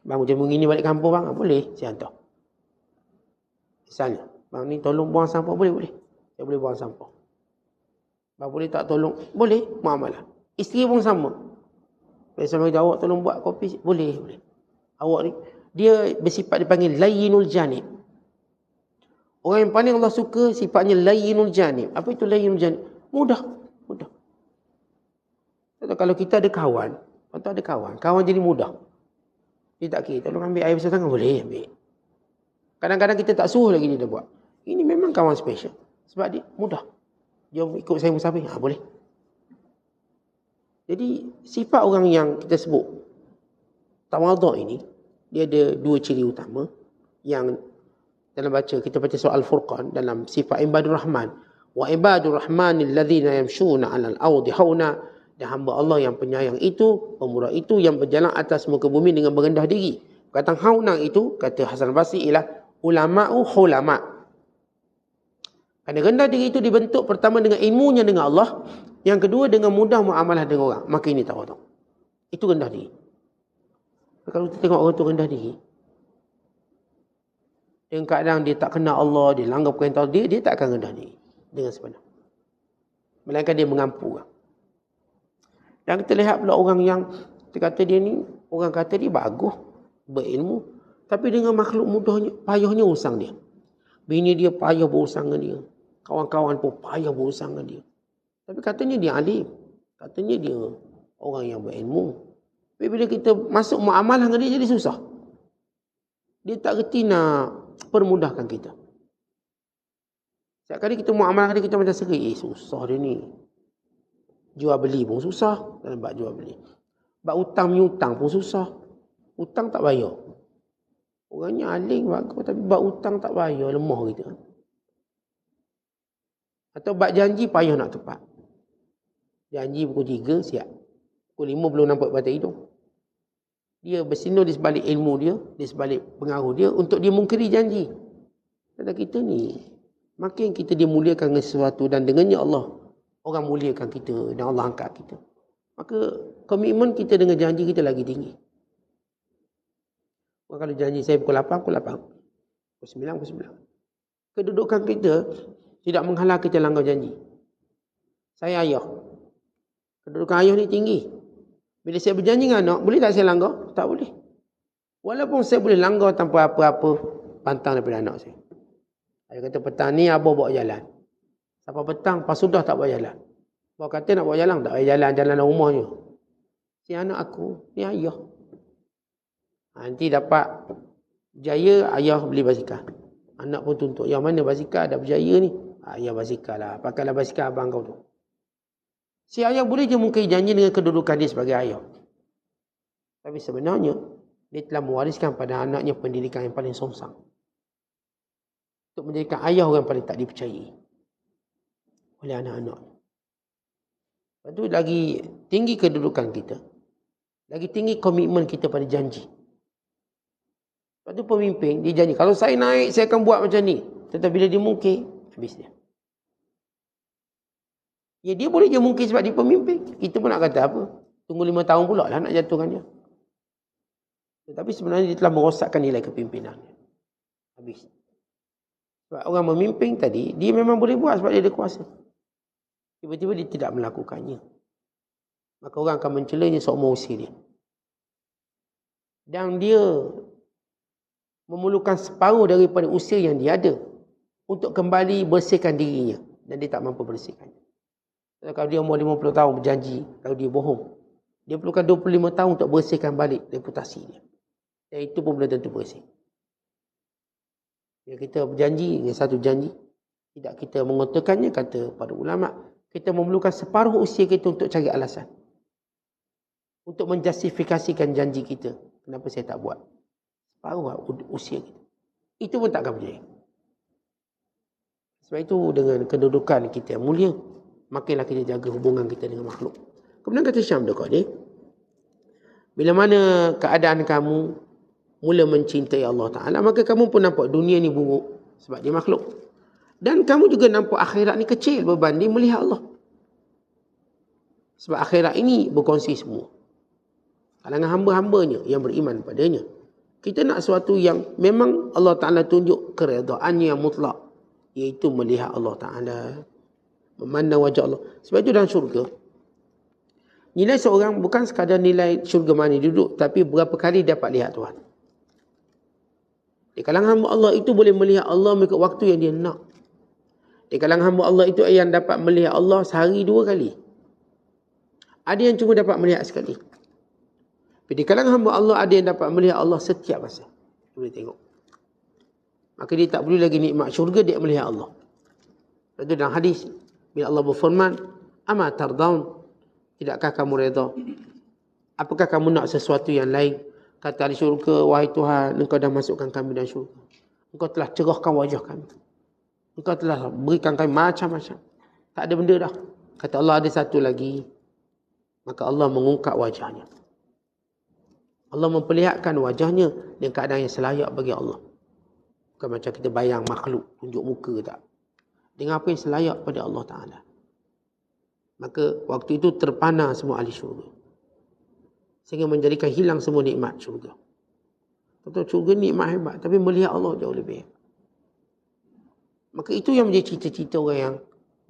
Speaker 1: Bang, hujan begini balik kampung bang. Boleh, saya hantar. Misalnya, bang ni tolong buang sampah. Boleh. Saya boleh buang sampah. Bang boleh tak tolong? Boleh, muamalah. Isteri pun sama. Biasanya awak tolong buat kopi. Boleh. Awak ni, dia bersifat dipanggil layyinul janib. Orang yang paling Allah suka sifatnya layyinul janib. Apa itu layyinul janib? Mudah. Kalau kita ada kawan, kawan jadi mudah. Dia tak kira, tolong ambil air besar tangan, boleh ambil. Kadang-kadang kita tak suruh lagi dia buat. Ini memang kawan special. Sebab dia mudah. Jom ikut saya musafir. Boleh. Jadi sifat orang yang kita sebut tawaduk ini, dia ada dua ciri utama yang dalam kita baca surah Al-Furqan dalam sifat ibadur rahman. Wa ibadur rahmanil ladzina yamshuna 'alal ardi hauna, dan hamba Allah yang penyayang itu, pemurah itu yang berjalan atas muka bumi dengan merendah diri. Kata hauna itu, kata Hasan Basri, ialah ulama'u hulama'. Kerana rendah diri itu dibentuk pertama dengan ilmunya dengan Allah, yang kedua dengan mudah muamalah dengan orang. Maka ini tawaduk. Itu rendah diri. Kalau kita tengok orang tu rendah diri, dengan keadaan dia tak kenal Allah, dia langgar perintah dia tak akan rendah diri dengan sebenar. Melainkan dia mengampu. Dan kita lihat pula orang yang kita kata dia ni, orang kata dia bagus, berilmu, tapi dengan makhluk mudahnya, payahnya usang dia. Bini dia payah berurusan dengan dia. Kawan-kawan pun payah berurusan dengan dia. Tapi katanya dia alim. Katanya dia orang yang berilmu. Tapi bila kita masuk muamalah dengan dia, jadi susah. Dia tak reti nak permudahkan kita. Setiap kali kita muamalah dengan dia, kita macam seri. Susah dia ni. Jual beli pun susah. Dalam bab jual beli. Bab hutang menyutang pun susah. Hutang tak bayar. Orangnya alim bagus, tapi bab hutang tak bayar, lemah kita. Atau bab janji payah nak tepat. Janji pukul 3 siap. Pukul 5 belum nampak batang hidung. Dia bersinur di sebalik ilmu dia, di sebalik pengaruh dia untuk dia mungkiri janji. Kata kita ni, makin kita dimuliakan dengan sesuatu dan dengannya Allah, orang muliakan kita dan Allah angkat kita. Maka komitmen kita dengan janji kita lagi tinggi. Kalau janji saya pukul 8, pukul 8. Pukul 9, pukul 9. Kedudukan kita tidak menghalang kita langgar janji. Saya ayah. Kedudukan ayah ni tinggi. Bila saya berjanji dengan anak, boleh tak saya langgar? Tak boleh. Walaupun saya boleh langgar tanpa apa-apa pantang daripada anak saya. Ayah kata petang ni abah bawa jalan. Sampai petang, pas sudah tak bawa jalan. Bawa kata nak bawa jalan, tak bawa jalan rumahnya. Si anak aku, ni ayah. Nanti dapat berjaya, ayah beli basikal. Anak pun tuntut, yang mana basikal dah berjaya ni? Ayah basikal lah, pakailah basikal abang kau tu. Si ayah boleh je mungkin janji dengan kedudukan dia sebagai ayah. Tapi sebenarnya, dia telah mewariskan pada anaknya pendidikan yang paling songsang. Untuk menjadikan ayah orang paling tak dipercayai oleh anak-anak. Lepas tu lagi tinggi kedudukan kita. Lagi tinggi komitmen kita pada janji. Lepas tu pemimpin, dia janji, kalau saya naik, saya akan buat macam ni. Tetapi bila dia mungkir, habis dia. Ya, dia boleh je mungkir sebab dia pemimpin. Kita pun nak kata apa? Tunggu 5 tahun pula lah nak jatuhkan dia. Tetapi sebenarnya dia telah merosakkan nilai kepimpinan. Habis. Sebab orang memimpin tadi, dia memang boleh buat sebab dia ada kuasa. Tiba-tiba dia tidak melakukannya. Maka orang akan mencelanya seumur usia dia. Dan dia memerlukan separuh daripada usia yang dia ada untuk kembali bersihkan dirinya. Dan dia tak mampu bersihkannya. Kalau dia umur 50 tahun berjanji, kalau dia bohong, dia perlukan 25 tahun untuk bersihkan balik reputasi dia. Dan itu pun belum tentu bersih. Bila kita berjanji dengan satu janji, tidak kita mengotorkannya, kata para ulama, kita memerlukan separuh usia kita untuk cari alasan. Untuk menjustifikasikan janji kita. Kenapa saya tak buat? Separuh usia kita. Itu pun tak akan berjaya. Sebab itu dengan kedudukan kita yang mulia, makinlah kita jaga hubungan kita dengan makhluk. Kemudian kata Syam dekat ni, bila mana keadaan kamu mula mencintai Allah Ta'ala, maka kamu pun nampak dunia ni buruk sebab dia makhluk. Dan kamu juga nampak akhirat ni kecil berbanding melihat Allah. Sebab akhirat ini berkongsi semua. Kalangan hamba-hambanya yang beriman padanya. Kita nak sesuatu yang memang Allah Ta'ala tunjuk keredaannya yang mutlak. Iaitu melihat Allah Ta'ala. Memandang wajah Allah. Sebab itu dalam syurga, nilai seorang bukan sekadar nilai syurga mana duduk, tapi berapa kali dapat lihat Tuhan. Di kalangan hamba Allah itu boleh melihat Allah mengikut waktu yang dia nak. Di kalangan hamba Allah itu yang dapat melihat Allah sehari 2 kali. Ada yang cuma dapat melihat sekali. Tapi di kalangan hamba Allah ada yang dapat melihat Allah setiap masa. Boleh tengok. Maka dia tak perlu lagi nikmat syurga, dia melihat Allah. Itu dalam hadis, bila Allah berfirman, "Ama tardaun?" Tidakkah kamu redha? Apakah kamu nak sesuatu yang lain? Kata ahli syurga, "Wahai Tuhan, Engkau dah masukkan kami dalam syurga. Engkau telah cerahkan wajah kami. Engkau telah berikan kami macam-macam. Tak ada benda dah." Kata Allah, "Ada satu lagi." Maka Allah mengungkap wajahnya. Allah memperlihatkan wajahnya dengan keadaan yang selayak bagi Allah. Bukan macam kita bayang makhluk tunjuk muka, tak. Dengan apa yang selayak pada Allah Ta'ala. Maka waktu itu terpana semua ahli syurga. Sehingga menjadikan hilang semua nikmat syurga. Betul, syurga nikmat hebat, tapi melihat Allah jauh lebih hebat. Maka itu yang menjadi cita-cita orang yang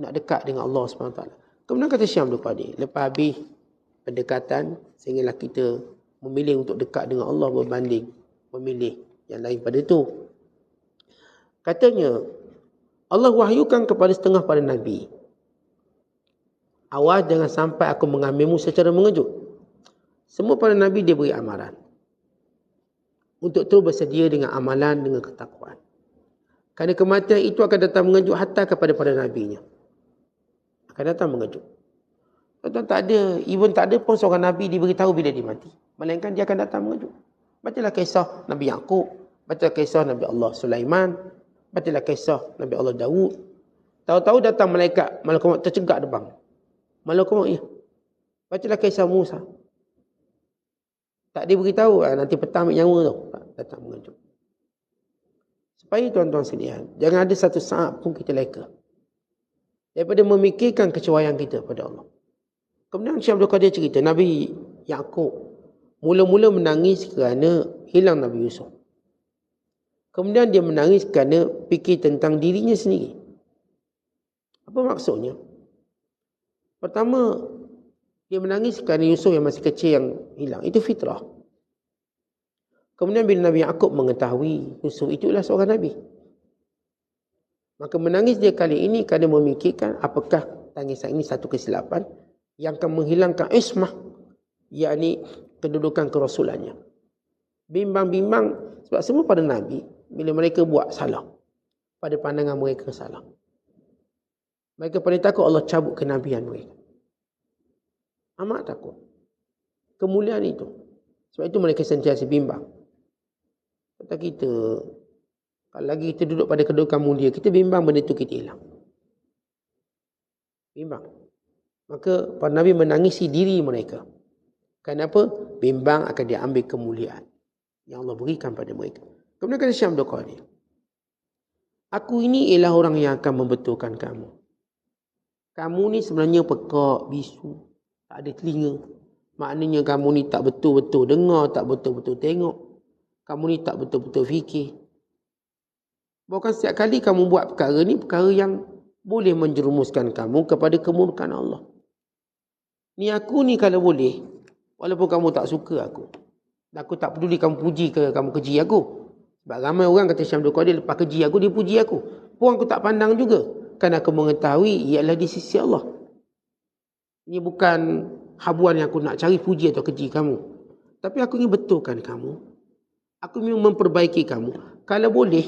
Speaker 1: nak dekat dengan Allah SWT. Kemudian kata Syekh Abdul Qadir, lepas habis pendekatan, sehinggalah kita memilih untuk dekat dengan Allah berbanding memilih yang lain pada itu. Katanya, Allah wahyukan kepada setengah para Nabi, "Awas jangan sampai aku mengambilmu secara mengejut." Semua para Nabi dia beri amaran. Untuk terus bersedia dengan amalan, dengan ketakwaan. Kerana kematian itu akan datang mengejut hatta kepada para Nabinya. Akan datang mengejut. Tuan-tuan, tak ada, even tak ada pun seorang Nabi diberitahu bila dia mati. Melainkan dia akan datang mengejut. Bacalah kisah Nabi Yaqub. Bacalah kisah Nabi Allah Sulaiman. Bacalah kisah Nabi Allah Daud. Tahu-tahu datang malaikat maut tercegak depan. Malaikat maut, ya. Bacalah kisah Musa. Tak diberitahu, nanti petang ambil nyawa tu. Datang mengejut. Supaya tuan-tuan sekalian, jangan ada satu saat pun kita leka daripada memikirkan kecuaian kita pada Allah. Kemudian Syekh Abdul Qadir cerita, Nabi Yaqub mula-mula menangis kerana hilang Nabi Yusuf. Kemudian dia menangis kerana fikir tentang dirinya sendiri. Apa maksudnya? Pertama, dia menangis kerana Yusuf yang masih kecil yang hilang. Itu fitrah. Kemudian bila Nabi Yaqub mengetahui Yusuf itulah seorang Nabi, maka menangis dia kali ini kerana memikirkan apakah tangisan ini satu kesilapan yang akan menghilangkan ismah, yakni kedudukan kerasulannya. Bimbang-bimbang sebab semua pada Nabi, bila mereka buat salah, pada pandangan mereka salah, mereka paling takut Allah cabut kenabian mereka. Amat takut kemuliaan itu. Sebab itu mereka sentiasa bimbang. Kata kita, kalau lagi kita duduk pada kedudukan mulia, kita bimbang benda itu kita hilang. Bimbang. Maka para Nabi menangisi diri mereka. Kenapa? Bimbang akan diambil kemuliaan yang Allah berikan pada mereka. Kemudian kata Syekh Abdul Qadir, "Aku ini ialah orang yang akan membetulkan kamu. Kamu ni sebenarnya pekak, bisu, tak ada telinga. Maknanya kamu ni tak betul-betul dengar, tak betul-betul tengok. Kamu ni tak betul-betul fikir. Bahkan setiap kali kamu buat perkara ni, perkara yang boleh menjerumuskan kamu kepada kemurkaan Allah. Ni aku ni kalau boleh, walaupun kamu tak suka aku tak peduli kamu puji ke kamu keji aku. Sebab ramai orang kata Syekh Abdul Qadir, lepas keji aku, dia puji aku. Pun aku tak pandang juga. Kerana aku mengetahui ialah di sisi Allah. Ini bukan habuan yang aku nak cari puji atau keji kamu. Tapi aku ingin betulkan kamu. Aku ingin memperbaiki kamu. Kalau boleh,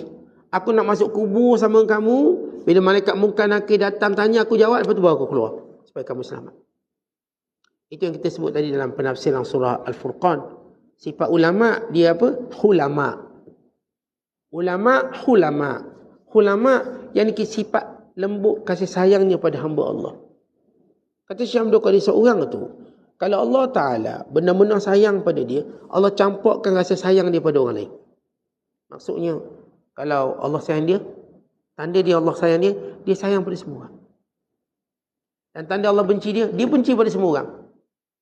Speaker 1: aku nak masuk kubur sama kamu. Bila malaikat Munkar Nakir datang tanya, aku jawab, lepas tu baru aku keluar. Supaya kamu selamat. Itu yang kita sebut tadi dalam penafsiran surah Al-Furqan. Sifat ulama, dia apa? Hulama. Ulama, hulama. Hulama yang sifat lembut kasih sayangnya pada hamba Allah. Kata Syekh Abdul Qadir, seorang tu, kalau Allah Ta'ala benar-benar sayang pada dia, Allah campurkan rasa sayang dia pada orang lain. Maksudnya, kalau Allah sayang dia, tanda dia Allah sayang dia, dia sayang pada semua. Dan tanda Allah benci dia benci pada semua orang.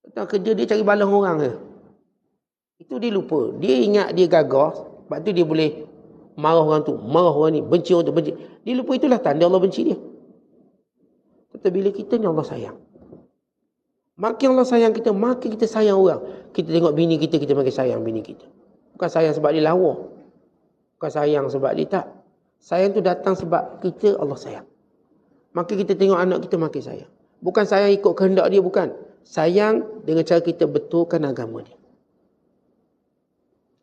Speaker 1: Kerja dia cari balas orang je. Itu dia lupa. Dia ingat dia gagah, sebab tu dia boleh marah orang tu, marah orang ni, benci orang tu, benci. Dia lupa itulah tanda Allah benci dia. Tetapi bila kita ni Allah sayang. Makin Allah sayang kita, makin kita sayang orang. Kita tengok bini kita, kita makin sayang bini kita. Bukan sayang sebab dia lawa. Bukan sayang sebab dia tak. Sayang tu datang sebab kita Allah sayang. Makin kita tengok anak kita, makin sayang. Bukan sayang ikut kehendak dia, bukan. Sayang dengan cara kita betulkan agama dia.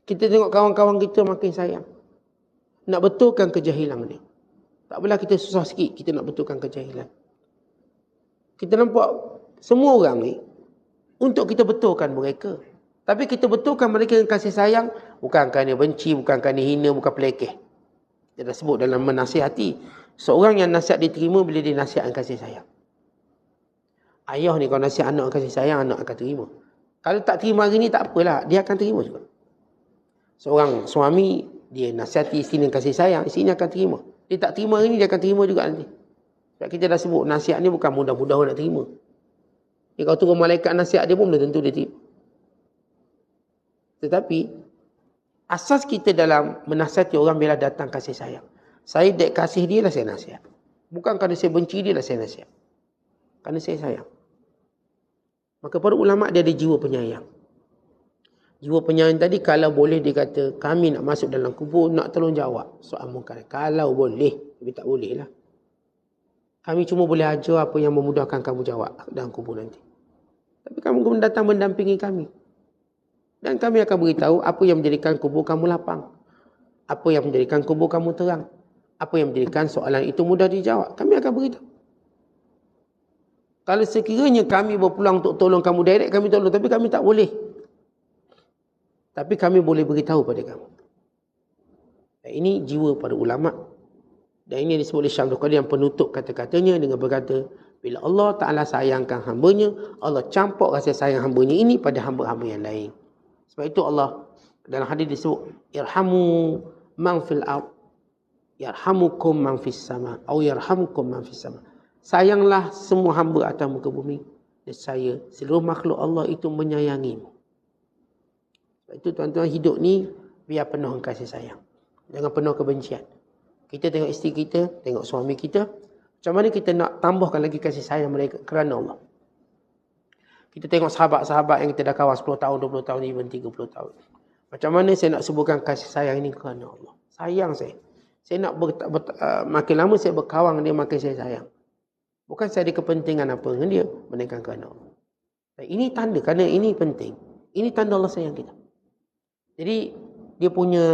Speaker 1: Kita tengok kawan-kawan kita makin sayang. Nak betulkan kejahilan dia. Tak apalah kita susah sikit, kita nak betulkan kejahilan. Kita nampak semua orang ni untuk kita betulkan mereka. Tapi kita betulkan mereka dengan kasih sayang, bukan kerana benci, bukan kerana hina, bukan pelekeh. Dia dah sebut dalam menasihati. Seorang yang nasihat diterima bila dia nasihat dengan kasih sayang. Ayah ni kalau nasihat anak kasih sayang, anak akan terima. Kalau tak terima hari ni, tak apalah. Dia akan terima juga. Seorang suami, dia nasihati isteri dengan kasih sayang, isteri akan terima. Dia tak terima hari ni, dia akan terima juga nanti. Sebab kita dah sebut, nasihat ni bukan mudah-mudah orang nak terima. Dia kalau turun malaikat nasihat dia pun belum tentu dia terima. Tetapi, asas kita dalam menasihati orang bila datang kasih sayang. Saya dek kasih dia lah saya nasihat. Bukan kerana saya benci dia lah saya nasihat. Kerana saya sayang. Maka para ulama' dia ada jiwa penyayang. Jiwa penyayang tadi kalau boleh dia kata, kami nak masuk dalam kubur, nak tolong jawab soal munkar. Kalau boleh, tapi tak boleh lah. Kami cuma boleh ajar apa yang memudahkan kamu jawab dalam kubur nanti. Tapi kamu kemudian datang mendampingi kami. Dan kami akan beritahu apa yang menjadikan kubur kamu lapang. Apa yang menjadikan kubur kamu terang. Apa yang menjadikan soalan itu mudah dijawab. Kami akan beritahu. Kalau sekiranya kami berpeluang untuk tolong kamu direct, kami tolong. Tapi kami tak boleh. Tapi kami boleh beritahu pada kamu. Dan ini jiwa para ulama'. Dan ini disebut oleh Syekh Abdul Qadir yang penutup kata-katanya dengan berkata, bila Allah Ta'ala sayangkan hambanya, Allah campur rasa sayang hambanya ini pada hamba-hamba yang lain. Sebab itu Allah dalam hadis disebut, irhamu man fil ard, yarhamukum man fis sama, atau yarhamukum man fis sama. Sayanglah semua hamba atas muka bumi. Dan saya, seluruh makhluk Allah itu menyayangimu. Sebab itu tuan-tuan, hidup ni biar penuh kasih sayang. Jangan penuh kebencian. Kita tengok isteri kita, tengok suami kita. Macam mana kita nak tambahkan lagi kasih sayang mereka kerana Allah. Kita tengok sahabat-sahabat yang kita dah kawan 10 tahun, 20 tahun, even 30 tahun. Macam mana saya nak sebutkan kasih sayang ini kerana Allah. Sayang saya. Saya nak makin lama saya berkawan dengan dia, makin saya sayang. Bukan saya ada kepentingan apa dengan dia, melainkan kerana Allah. Dan ini tanda, kerana ini penting. Ini tanda Allah sayang kita. Jadi, dia punya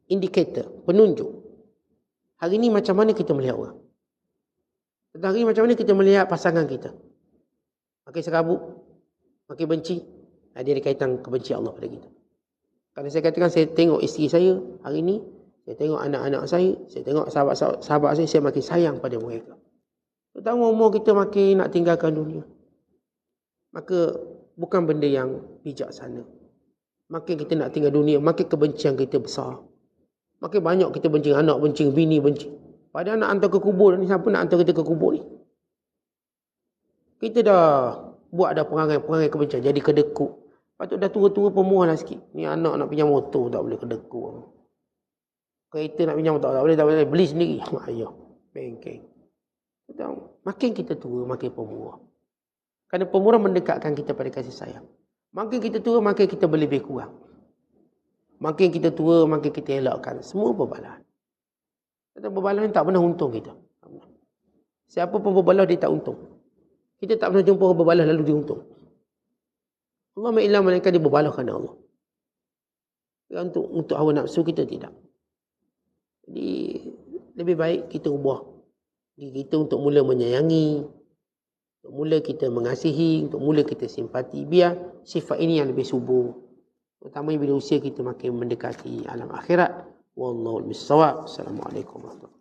Speaker 1: indikator, penunjuk. Hari ini macam mana kita melihat orang. Tentang hari ini macam mana kita melihat pasangan kita. Makin serabut, makin benci. Dia ada kaitan kebencian Allah pada kita. Kalau saya katakan saya tengok isteri saya hari ini, saya tengok anak-anak saya tengok sahabat saya makin sayang pada mereka. Terutama umur kita makin nak tinggalkan dunia. Maka bukan benda yang bijaksana. Makin kita nak tinggal dunia, makin kebencian kita besar. Makin banyak kita benci anak, benci bini, benci. Padahal nak hantar ke kubur ni, siapa nak hantar kita ke kubur ni? Kita dah buat ada perangai kebencian, jadi kedekut. Patut dah tua-tua pemuah lah sikit. Ni anak nak pinjam motor, tak boleh kedekut. Kereta nak pinjam tak boleh. Beli sendiri. Ayah, bengkeng. Makin kita tua, makin pemurah. Kerana pemurah mendekatkan kita pada kasih sayang. Makin kita tua, makin kita berlebih kurang. Makin kita tua, makin kita elakkan. Semua berbalahan. Kata berbalahan tak pernah untung kita. Siapa pun berbalah, dia tak untung. Kita tak pernah jumpa orang berbalah lalu dia untung. Allah ma'ilah mereka dia berbalah kerana Allah. Untuk hawa nafsu kita tidak. Jadi, lebih baik kita ubah diri kita untuk mula menyayangi, untuk mula kita mengasihi, untuk mula kita simpati. Biar sifat ini yang lebih subur. Terutamanya bila usia kita makin mendekati alam akhirat. Wallahu a'lam bissawab. Assalamualaikum warahmatullahi wabarakatuh.